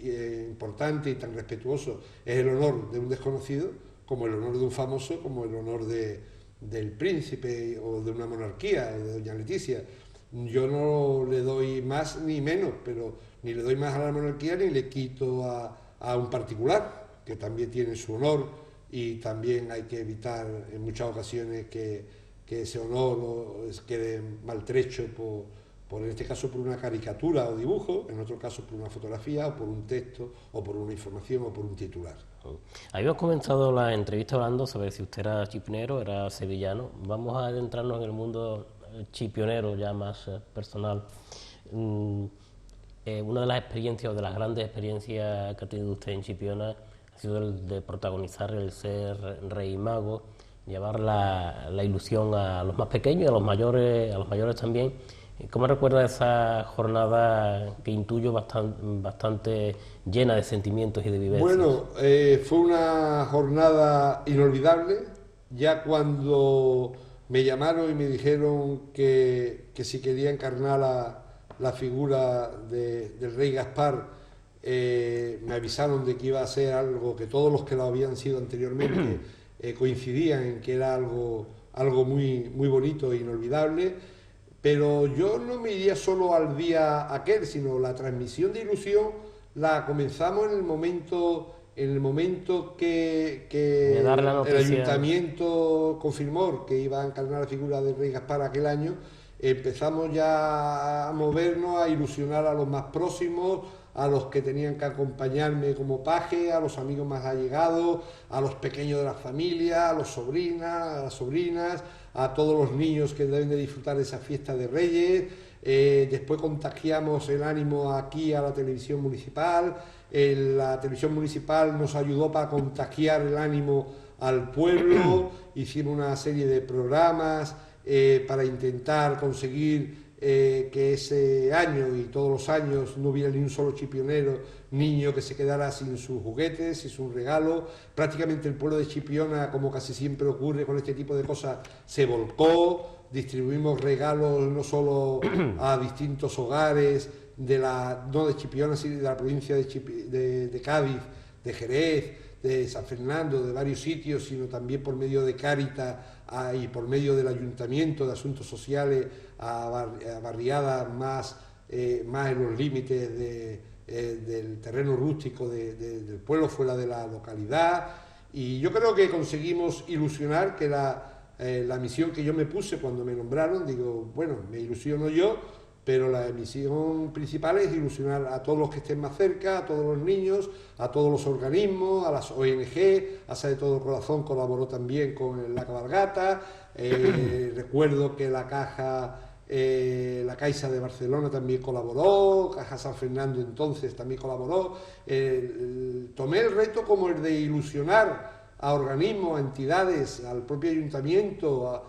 importante y tan respetuoso es el honor de un desconocido, como el honor de un famoso, como el honor del príncipe o de una monarquía o de doña Leticia. Yo no le doy más ni menos, pero ni le doy más a la monarquía ni le quito a un particular, que también tiene su honor, y también hay que evitar en muchas ocasiones que ese honor quede maltrecho en este caso por una caricatura o dibujo, en otro caso por una fotografía o por un texto o por una información o por un titular.
Habíamos comenzado la entrevista hablando sobre si usted era chipionero, era sevillano. Vamos a adentrarnos en el mundo chipionero ya más personal. Una de las experiencias o de las grandes experiencias que ha tenido usted en Chipiona ha sido el de protagonizar el ser rey y mago, llevar la ilusión a los más pequeños y a los mayores también. ¿Cómo recuerda esa jornada que intuyo bastante llena de sentimientos y de vivencias?
Bueno, fue una jornada inolvidable. Ya cuando me llamaron y me dijeron que si quería encarnar la figura del rey Gaspar, me avisaron de que iba a ser algo que todos los que lo habían sido anteriormente coincidían en que era algo muy, muy bonito e inolvidable. Pero yo no me iría solo al día aquel, sino la transmisión de ilusión la comenzamos en el momento que el ayuntamiento confirmó que iba a encarnar la figura del rey Gaspar aquel año. Empezamos ya a movernos, a ilusionar a los más próximos, a los que tenían que acompañarme como paje, a los amigos más allegados, a los pequeños de la familia, a los sobrinas, a las sobrinas, a todos los niños que deben de disfrutar de esa fiesta de Reyes. Después contagiamos el ánimo aquí a la televisión municipal. La televisión municipal nos ayudó para contagiar el ánimo al pueblo. Hicimos una serie de programas para intentar conseguir que ese año y todos los años no hubiera ni un solo chipionero niño que se quedara sin sus juguetes, sin sus regalos. Prácticamente el pueblo de Chipiona, como casi siempre ocurre con este tipo de cosas, se volcó. Distribuimos regalos no solo a distintos hogares no de Chipiona, sino de la provincia de Cádiz, de Jerez, de San Fernando, de varios sitios, sino también por medio de Cáritas y por medio del Ayuntamiento de Asuntos Sociales a barriadas más en los límites del terreno rústico del pueblo, fuera de la localidad. Y yo creo que conseguimos ilusionar, que la misión que yo me puse cuando me nombraron, digo, bueno, me ilusiono yo, pero la misión principal es ilusionar a todos los que estén más cerca, a todos los niños, a todos los organismos, a las ONG. ASA de Todo Corazón colaboró también con la cabalgata. Recuerdo que la Caixa de Barcelona también colaboró, Caja San Fernando entonces también colaboró. Tomé el reto como el de ilusionar a organismos, a entidades, al propio ayuntamiento,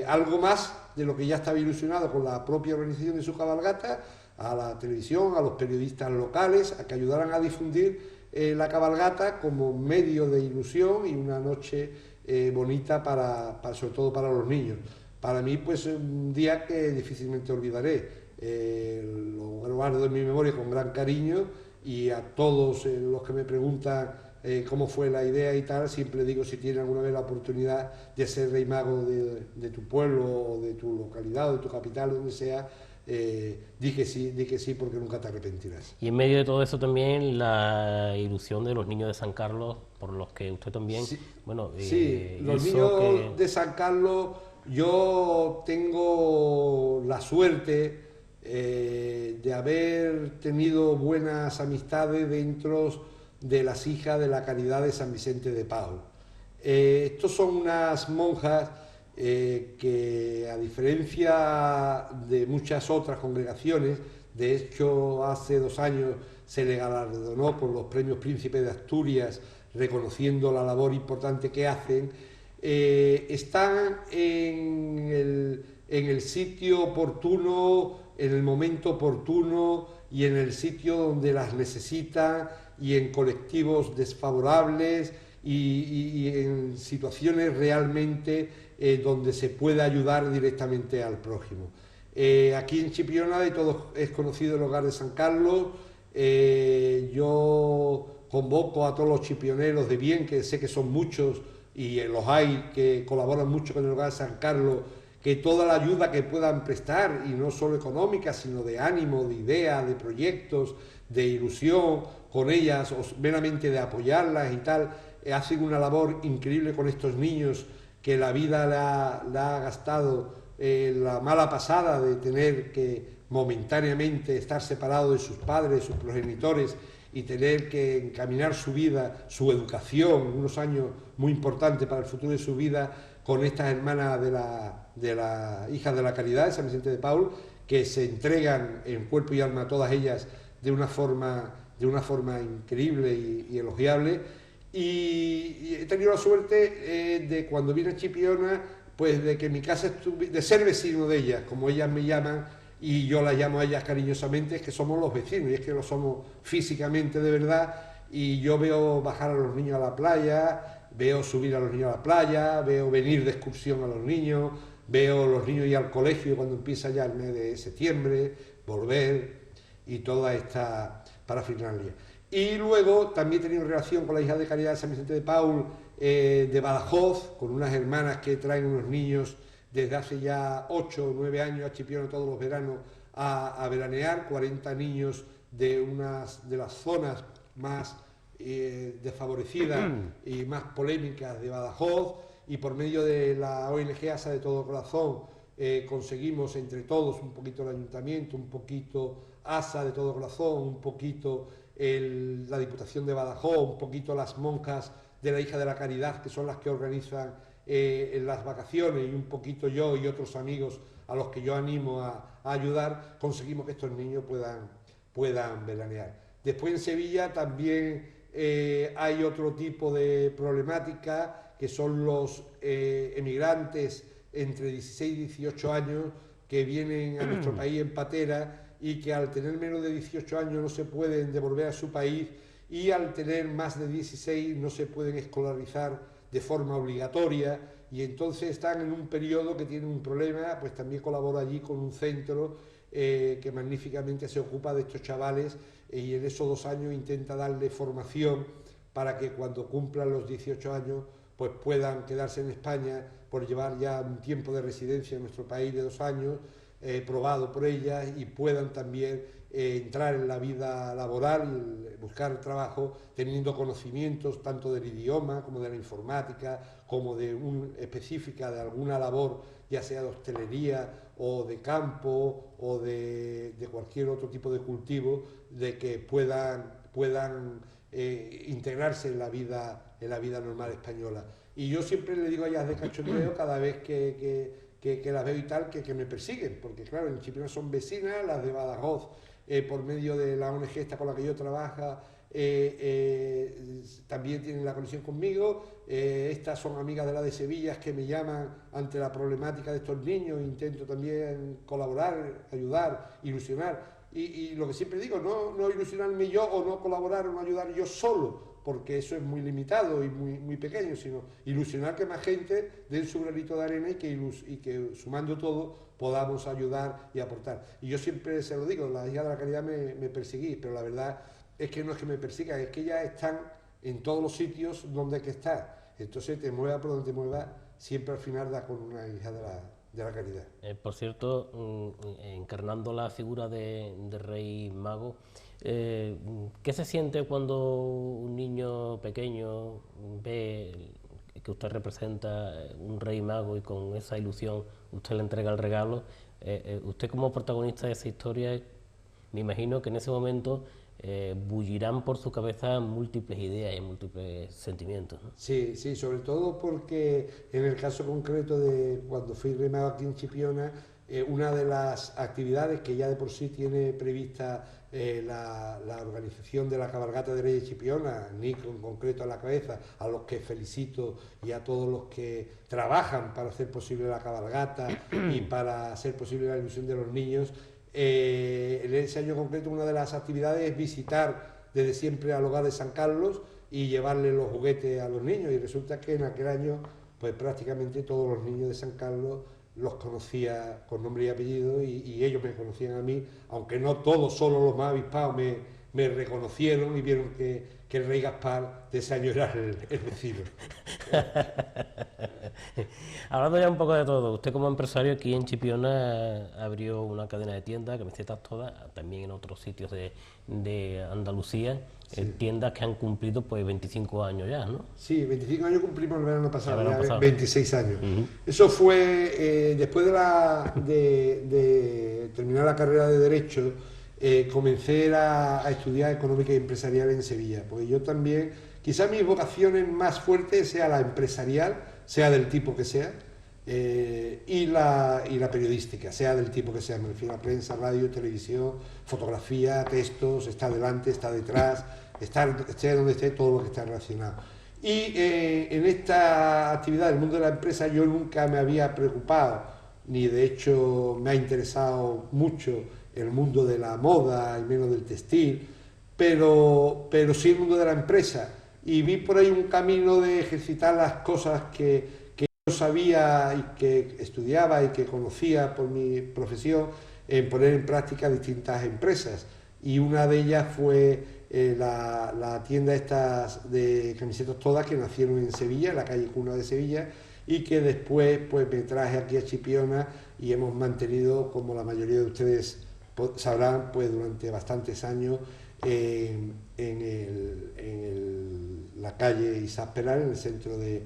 algo más de lo que ya estaba ilusionado con la propia organización de su cabalgata, a la televisión, a los periodistas locales, a que ayudaran a difundir la cabalgata como medio de ilusión y una noche bonita sobre todo para los niños. Para mí, pues, un día que difícilmente olvidaré. Lo guardo en mi memoria con gran cariño, y a todos los que me preguntan cómo fue la idea y tal, siempre digo, si tienen alguna vez la oportunidad de ser rey mago de tu pueblo, o de tu localidad, o de tu capital, donde sea, di que sí, porque nunca te arrepentirás.
Y en medio de todo eso también la ilusión de los niños de San Carlos, por los que usted también...
Sí,
bueno,
sí, los niños de San Carlos, yo tengo la suerte de haber tenido buenas amistades dentro de las hijas de la Caridad de San Vicente de Paúl. Estos son unas monjas que, a diferencia de muchas otras congregaciones, de hecho hace 2 años se le galardonó con los premios Príncipe de Asturias, reconociendo la labor importante que hacen. Están en el sitio oportuno, en el momento oportuno y en el sitio donde las necesitan, y en colectivos desfavorables y en situaciones realmente donde se puede ayudar directamente al prójimo. Aquí en Chipiona de todos es conocido el Hogar de San Carlos. Yo convoco a todos los chipioneros de bien, que sé que son muchos y los hay que colaboran mucho con el Hogar San Carlos, que toda la ayuda que puedan prestar, y no solo económica, sino de ánimo, de ideas, de proyectos, de ilusión con ellas, o meramente de apoyarlas y tal, hacen una labor increíble con estos niños que la vida la ha gastado, la mala pasada de tener que momentáneamente estar separado de sus padres, sus progenitores, y tener que encaminar su vida, su educación, unos años muy importantes para el futuro de su vida, con estas hermanas de la Hijas de la Caridad de San Vicente de Paúl, que se entregan en cuerpo y alma a todas ellas de una forma increíble y elogiable. Y he tenido la suerte de, cuando vine a Chipiona, pues de que mi casa de ser vecino de ellas, como ellas me llaman, y yo las llamo a ellas cariñosamente, es que somos los vecinos, y es que lo somos físicamente de verdad, y yo veo bajar a los niños a la playa, veo subir a los niños a la playa, veo venir de excursión a los niños, veo los niños ir al colegio cuando empieza ya el mes de septiembre, volver, y toda esta parafernalia. Y luego también he tenido relación con la Hija de Caridad de San Vicente de Paúl, de Badajoz, con unas hermanas que traen unos niños desde hace ya 8 o 9 años a Chipiona todos los veranos a veranear, 40 niños de las zonas más desfavorecidas y más polémicas de Badajoz, y por medio de la ONG ASA de Todo Corazón conseguimos entre todos, un poquito el ayuntamiento, un poquito ASA de Todo Corazón, un poquito la Diputación de Badajoz, un poquito las monjas de la Hija de la Caridad, que son las que organizan en las vacaciones, y un poquito yo y otros amigos a los que yo animo a ayudar, conseguimos que estos niños puedan veranear. Después en Sevilla también hay otro tipo de problemática, que son los emigrantes entre 16 y 18 años que vienen a nuestro país en patera, y que al tener menos de 18 años no se pueden devolver a su país, y al tener más de 16 no se pueden escolarizar de forma obligatoria, y entonces están en un periodo que tienen un problema. Pues también colaboro allí con un centro que magníficamente se ocupa de estos chavales, y en esos 2 años intenta darle formación para que cuando cumplan los 18 años pues puedan quedarse en España, por llevar ya un tiempo de residencia en nuestro país de 2 años, probado por ellas, y puedan también entrar en la vida laboral y buscar trabajo teniendo conocimientos tanto del idioma como de la informática, como de específica de alguna labor, ya sea de hostelería o de campo o de cualquier otro tipo de cultivo, de que puedan integrarse en la vida normal española. Y yo siempre le digo a ellas de cachondeo, cada vez que las veo y tal, que me persiguen, porque claro, en Chipiona son vecinas, las de Badajoz, por medio de la ONG esta con la que yo trabajo, también tienen la conexión conmigo. Estas son amigas de la de Sevilla, que me llaman ante la problemática de estos niños. Intento también colaborar, ayudar, ilusionar, y lo que siempre digo, no ilusionarme yo, o no colaborar o no ayudar yo solo, porque eso es muy limitado y muy pequeño, sino ilusionar que más gente den su granito de arena, y que sumando todo podamos ayudar y aportar. Y yo siempre se lo digo, la Hija de la Caridad me perseguís, pero la verdad es que no es que me persigan, es que ya están en todos los sitios donde hay que estar. Entonces, te mueva por donde te mueva, siempre al final da con una Hija de la Caridad.
Por cierto, encarnando la figura de Rey Mago, ¿qué se siente cuando un niño pequeño ve que usted representa un Rey Mago, y con esa ilusión usted le entrega el regalo? Usted, como protagonista de esa historia, me imagino que en ese momento bullirán por su cabeza múltiples ideas y múltiples sentimientos, ¿no?
Sí, sobre todo porque en el caso concreto de cuando fui Rey Mago aquí en Chipiona, una de las actividades que ya de por sí tiene prevista la organización de la cabalgata de Reyes Chipiona, Nico en concreto a la cabeza, a los que felicito, y a todos los que trabajan para hacer posible la cabalgata y para hacer posible la ilusión de los niños. En ese año concreto, una de las actividades es visitar desde siempre al Hogar de San Carlos y llevarle los juguetes a los niños, y resulta que en aquel año pues prácticamente todos los niños de San Carlos los conocía con nombre y apellido, y ellos me conocían a mí, aunque no todos, solo los más avispados me reconocieron y vieron que el rey Gaspar de ese año era el vecino.
Hablando ya un poco de todo, usted como empresario aquí en Chipiona abrió una cadena de tiendas, camisetas todas, también en otros sitios de Andalucía, tiendas que han cumplido pues 25 años ya, ¿no?
Sí, 25 años cumplimos el verano pasado,
pasado.
26 años. Eso fue después de terminar la carrera de Derecho, comencé a estudiar Económica y Empresarial en Sevilla, porque yo también, quizás mis vocaciones más fuertes sea la empresarial, sea del tipo que sea, y la periodística, sea del tipo que sea, me refiero a prensa, radio, televisión, fotografía, textos, está delante, está detrás, esté donde esté, todo lo que está relacionado. Y en esta actividad del mundo de la empresa yo nunca me había preocupado, ni de hecho me ha interesado mucho el mundo de la moda y menos del textil, pero sí el mundo de la empresa. Y vi por ahí un camino de ejercitar las cosas que yo sabía y que estudiaba y que conocía por mi profesión, en poner en práctica distintas empresas. Y una de ellas fue la tienda estas de camisetas todas que nacieron en Sevilla, en la calle Cuna de Sevilla, y que después pues me traje aquí a Chipiona y hemos mantenido, como la mayoría de ustedes sabrán, pues durante bastantes años la calle Isaac Peral, en el centro de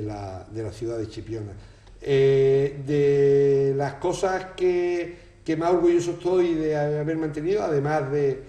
la ciudad de Chipiona. De las cosas que más orgulloso estoy de haber mantenido, además de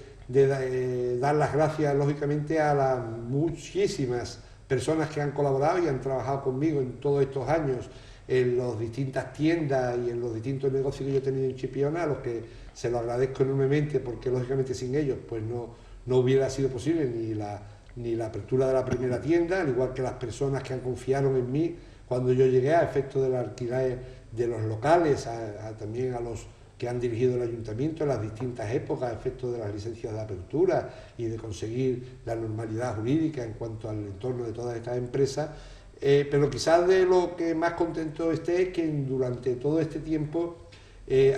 dar las gracias lógicamente a las muchísimas personas que han colaborado y han trabajado conmigo en todos estos años en las distintas tiendas y en los distintos negocios que yo he tenido en Chipiona, a los que se lo agradezco enormemente, porque lógicamente sin ellos pues no hubiera sido posible ni la apertura de la primera tienda, al igual que las personas que han confiado en mí cuando yo llegué, a efecto del alquiler de los locales, también a los que han dirigido el ayuntamiento en las distintas épocas, a efecto de las licencias de apertura y de conseguir la normalidad jurídica en cuanto al entorno de todas estas empresas. Pero quizás de lo que más contento esté es que durante todo este tiempo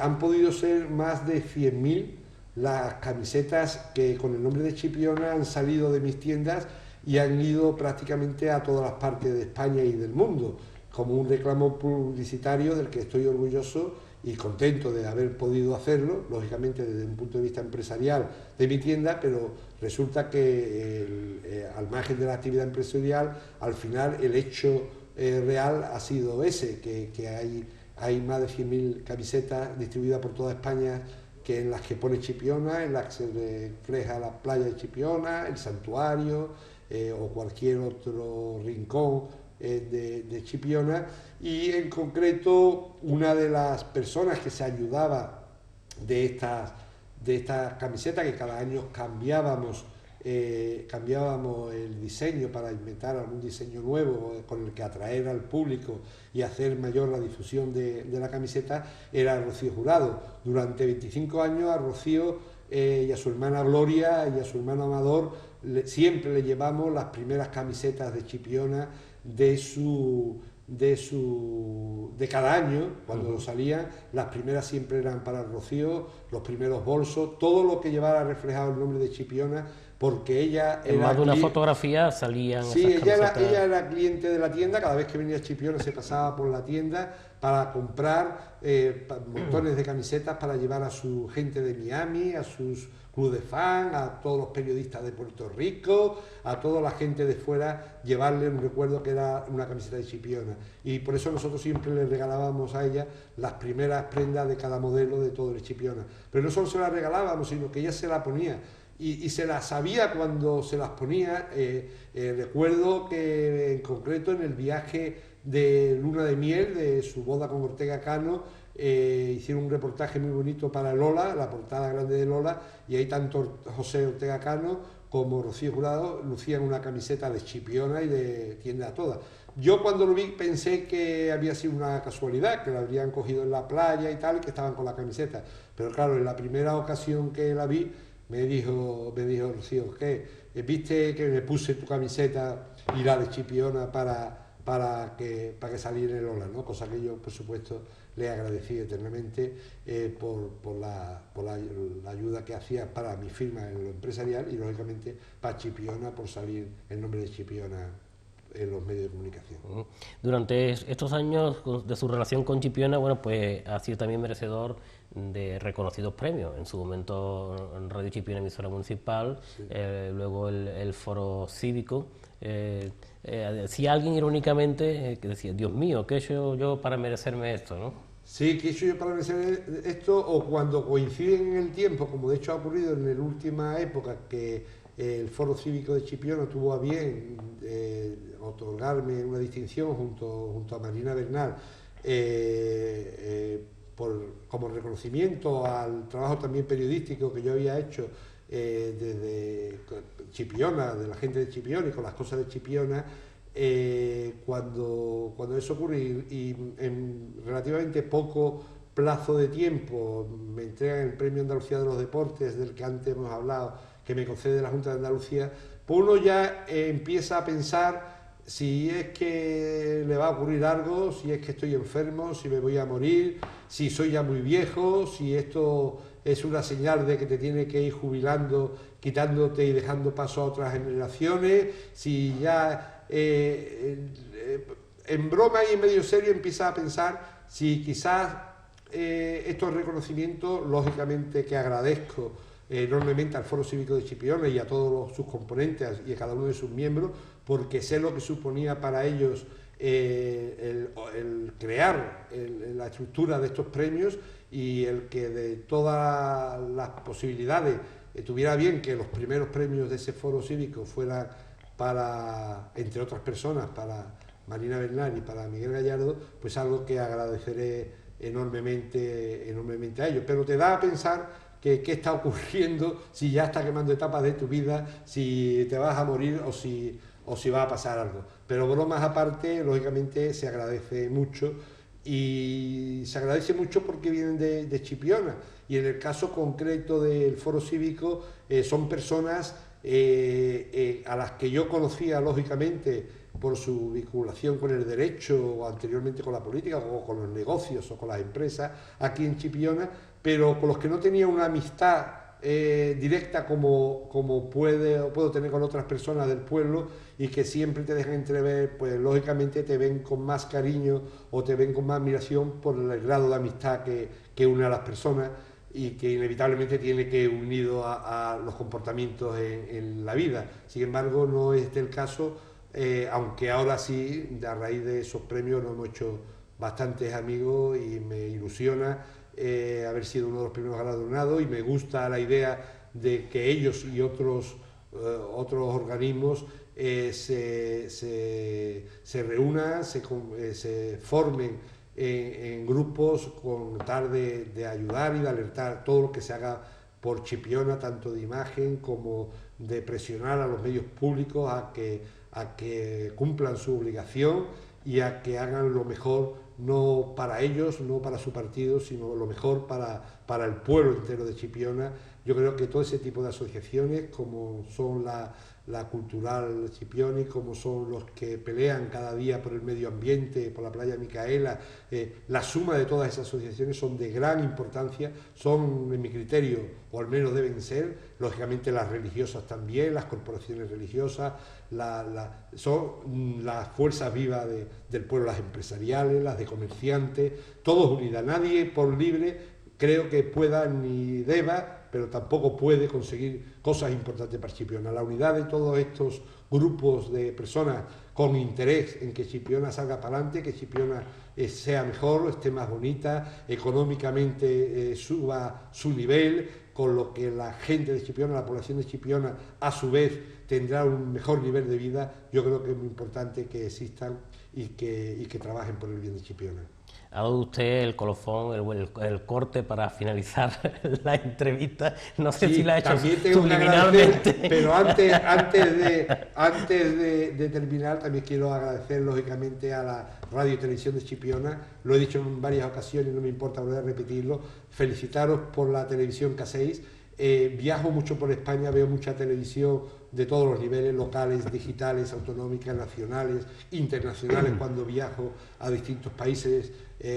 han podido ser más de 100.000 las camisetas que con el nombre de Chipiona han salido de mis tiendas y han ido prácticamente a todas las partes de España y del mundo, como un reclamo publicitario del que estoy orgulloso y contento de haber podido hacerlo, lógicamente desde un punto de vista empresarial de mi tienda, pero resulta que al margen de la actividad empresarial, al final el hecho real ha sido ese, que hay más de 100.000 camisetas distribuidas por toda España, que en las que pone Chipiona, en las que se refleja la playa de Chipiona, el santuario o cualquier otro rincón de Chipiona. Y en concreto una de las personas que se ayudaba de estas camisetas, que cada año cambiábamos el diseño para inventar algún diseño nuevo con el que atraer al público y hacer mayor la difusión de la camiseta, era Rocío Jurado. Durante 25 años a Rocío y a su hermana Gloria y a su hermano Amador siempre le llevamos las primeras camisetas de Chipiona de cada año, cuando salían, las primeras siempre eran para Rocío, los primeros bolsos, todo lo que llevara reflejado el nombre de Chipiona, porque ella
en más de una fotografía salían
sí,
esas
ella era cliente de la tienda, cada vez que venía a Chipiona se pasaba por la tienda para comprar montones de camisetas para llevar a su gente de Miami, a sus club de fan, a todos los periodistas de Puerto Rico, a toda la gente de fuera, llevarle un recuerdo que era una camiseta de Chipiona. Y por eso nosotros siempre le regalábamos a ella las primeras prendas de cada modelo de todo el Chipiona. Pero no solo se las regalábamos, sino que ella se la ponía. Y se las sabía cuando se las ponía. Recuerdo que en concreto en el viaje de luna de miel de su boda con Ortega Cano, hicieron un reportaje muy bonito para Lola, la portada grande de Lola, y ahí tanto José Ortega Cano como Rocío Jurado lucían una camiseta de Chipiona y de tienda toda. Yo cuando lo vi pensé que había sido una casualidad, que la habrían cogido en la playa y tal, y que estaban con la camiseta, pero claro, en la primera ocasión que la vi me dijo Rocío, ¿qué? ¿Viste que me puse tu camiseta y la de Chipiona para para que saliera en el Ola, ¿no? Cosa que yo, por supuesto, le agradecí eternamente por la ayuda que hacía para mi firma en lo empresarial y, lógicamente, para Chipiona, por salir el nombre de Chipiona en los medios de comunicación.
Durante estos años de su relación con Chipiona, bueno, pues ha sido también merecedor de reconocidos premios. En su momento en Radio Chipiona, emisora municipal, sí. Luego el foro cívico. Decía alguien irónicamente que decía: Dios mío, ¿qué he hecho yo para merecerme esto, no?
Sí, ¿qué he hecho yo para merecer esto? O cuando coinciden en el tiempo, como de hecho ha ocurrido en la última época, que el Foro Cívico de Chipiona tuvo a bien otorgarme una distinción junto a Marina Bernal, como reconocimiento al trabajo también periodístico que yo había hecho desde Chipiona, de la gente de Chipiona y con las cosas de Chipiona. Cuando eso ocurre y en relativamente poco plazo de tiempo me entregan el Premio Andalucía de los Deportes, del que antes hemos hablado, que me concede la Junta de Andalucía, pues uno ya empieza a pensar si es que le va a ocurrir algo, si es que estoy enfermo, si me voy a morir, si soy ya muy viejo, si esto es una señal de que te tienes que ir jubilando, quitándote y dejando paso a otras generaciones, si ya... en broma y en medio serio empieza a pensar si quizás estos reconocimientos, lógicamente que agradezco enormemente al Foro Cívico de Chipiona y a todos sus componentes y a cada uno de sus miembros, porque sé lo que suponía para ellos el crear la estructura de estos premios y el que de todas las posibilidades tuviera bien que los primeros premios de ese Foro Cívico fueran para, entre otras personas, para Marina Bernal y para Miguel Gallardo, pues algo que agradeceré enormemente a ellos. Pero te da a pensar qué está ocurriendo, si ya está quemando etapas de tu vida, si te vas a morir o si va a pasar algo. Pero bromas aparte, lógicamente se agradece mucho, y se agradece mucho porque vienen de Chipiona, y en el caso concreto del Foro Cívico son personas a las que yo conocía, lógicamente, por su vinculación con el derecho o anteriormente con la política o con los negocios o con las empresas aquí en Chipiona, pero con los que no tenía una amistad directa como puedo tener con otras personas del pueblo, y que siempre te dejan entrever, pues lógicamente te ven con más cariño o te ven con más admiración por el grado de amistad que une a las personas y que inevitablemente tiene que ir unido a los comportamientos en la vida. Sin embargo, no es el caso, aunque ahora sí, a raíz de esos premios nos hemos hecho bastantes amigos y me ilusiona haber sido uno de los primeros galardonados, y me gusta la idea de que ellos y otros organismos se reúnan, se formen en grupos con tal de ayudar y de alertar todo lo que se haga por Chipiona, tanto de imagen como de presionar a los medios públicos a que cumplan su obligación y a que hagan lo mejor, no para ellos, no para su partido, sino lo mejor para el pueblo entero de Chipiona. Yo creo que todo ese tipo de asociaciones, como son la Cultural Chipiona, como son los que pelean cada día por el medio ambiente, por la playa Micaela, la suma de todas esas asociaciones son de gran importancia, son, en mi criterio, o al menos deben ser, lógicamente las religiosas también, las corporaciones religiosas, son las fuerzas vivas del pueblo, las empresariales, las de comerciantes, todos unidas. Nadie por libre creo que pueda ni deba, pero tampoco puede conseguir cosas importantes para Chipiona. La unidad de todos estos grupos de personas con interés en que Chipiona salga para adelante, que Chipiona sea mejor, esté más bonita, económicamente suba su nivel, con lo que la gente de Chipiona, la población de Chipiona, a su vez tendrá un mejor nivel de vida. Yo creo que es muy importante que existan y que trabajen por el bien de Chipiona.
Ha dado usted el colofón, el corte para finalizar la entrevista. No sé si la ha hecho subliminalmente.
Pero antes de terminar, también quiero agradecer lógicamente a la Radio y Televisión de Chipiona. Lo he dicho en varias ocasiones y no me importa volver a repetirlo. Felicitaros por la televisión que hacéis. Viajo mucho por España, veo mucha televisión de todos los niveles, locales, digitales, autonómicas, nacionales, internacionales, cuando viajo a distintos países,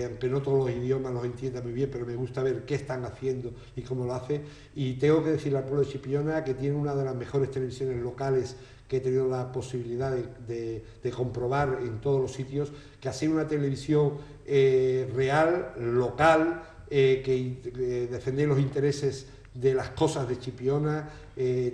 aunque no todos los idiomas los entienda muy bien, pero me gusta ver qué están haciendo y cómo lo hacen. Y tengo que decirle al pueblo de Chipiona que tiene una de las mejores televisiones locales que he tenido la posibilidad de comprobar en todos los sitios, que ha sido una televisión real, local, que defiende los intereses de las cosas de Chipiona,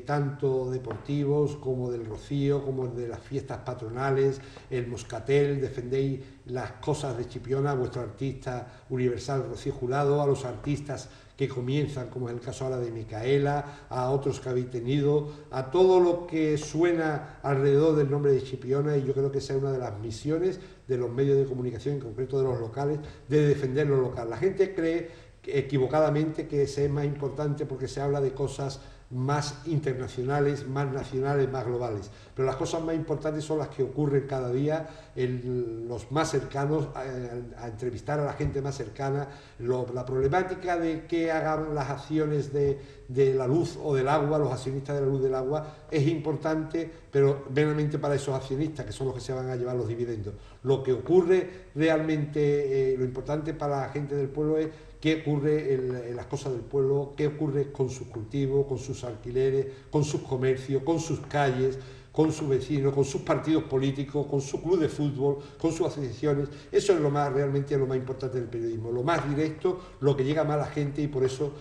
tanto deportivos como del Rocío, como de las fiestas patronales, el Moscatel. Defendéis las cosas de Chipiona, vuestro artista universal Rocío Jurado, a los artistas que comienzan, como es el caso ahora de Micaela, a otros que habéis tenido, a todo lo que suena alrededor del nombre de Chipiona, y yo creo que esa es una de las misiones de los medios de comunicación, en concreto de los locales, de defender lo local. La gente cree equivocadamente que ese es más importante porque se habla de cosas más internacionales, más nacionales, más globales, pero las cosas más importantes son las que ocurren cada día, los más cercanos, a entrevistar a la gente más cercana. La problemática de que hagan las acciones de la luz o del agua, los accionistas de la luz del agua, es importante, pero meramente para esos accionistas, que son los que se van a llevar los dividendos. Lo que ocurre realmente, lo importante para la gente del pueblo es qué ocurre en las cosas del pueblo, qué ocurre con sus cultivos, con sus alquileres, con sus comercios, con sus calles, con sus vecinos, con sus partidos políticos, con su club de fútbol, con sus asociaciones. Eso es realmente lo más importante del periodismo, lo más directo, lo que llega más a la gente, y por eso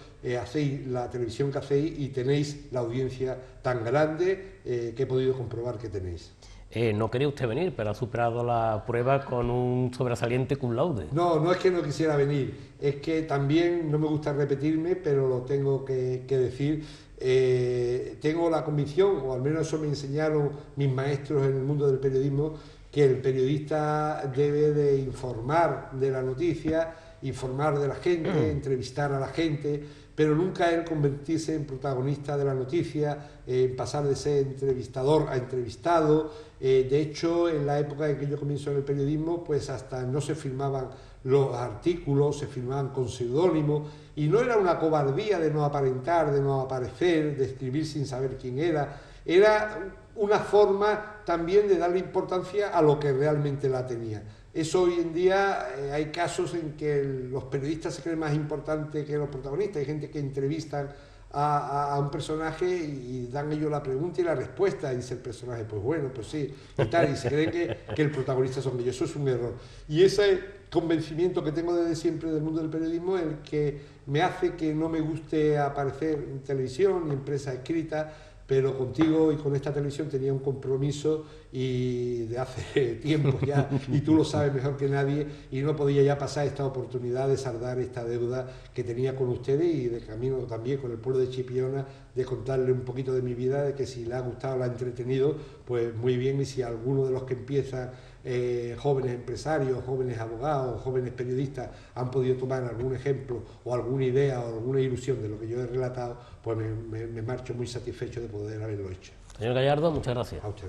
hacéis la televisión que hacéis y tenéis la audiencia tan grande que he podido comprobar que tenéis.
No quería usted venir, pero ha superado la prueba con un sobresaliente cum laude.
No, no es que no quisiera venir, es que también, no me gusta repetirme, pero lo tengo que decir, tengo la convicción, o al menos eso me enseñaron mis maestros en el mundo del periodismo, que el periodista debe de informar de la noticia, informar de la gente, entrevistar a la gente, pero nunca él convertirse en protagonista de la noticia, pasar de ser entrevistador a entrevistado. De hecho, en la época en que yo comienzo en el periodismo, pues hasta no se firmaban los artículos, se firmaban con seudónimo, y no era una cobardía de no aparentar, de no aparecer, de escribir sin saber quién era una forma también de darle importancia a lo que realmente la tenía. Eso hoy en día hay casos en que los periodistas se creen más importantes que los protagonistas. Hay gente que entrevistan a un personaje y dan ellos la pregunta y la respuesta, y dice el personaje, pues bueno, pues sí, y tal, y se creen que el protagonista son ellos. Eso es un error. Y ese convencimiento que tengo desde siempre del mundo del periodismo, el que me hace que no me guste aparecer en televisión ni en prensa escrita, pero contigo y con esta televisión tenía un compromiso y de hace tiempo ya, y tú lo sabes mejor que nadie, y no podía ya pasar esta oportunidad de saldar esta deuda que tenía con ustedes, y de camino también con el pueblo de Chipiona, de contarle un poquito de mi vida, de que si le ha gustado, la ha entretenido, pues muy bien, y si alguno de los que empiezan, jóvenes empresarios, jóvenes abogados, jóvenes periodistas, han podido tomar algún ejemplo o alguna idea o alguna ilusión de lo que yo he relatado, pues me marcho muy satisfecho de poder haberlo hecho.
Señor Gallardo, muchas gracias.
A usted.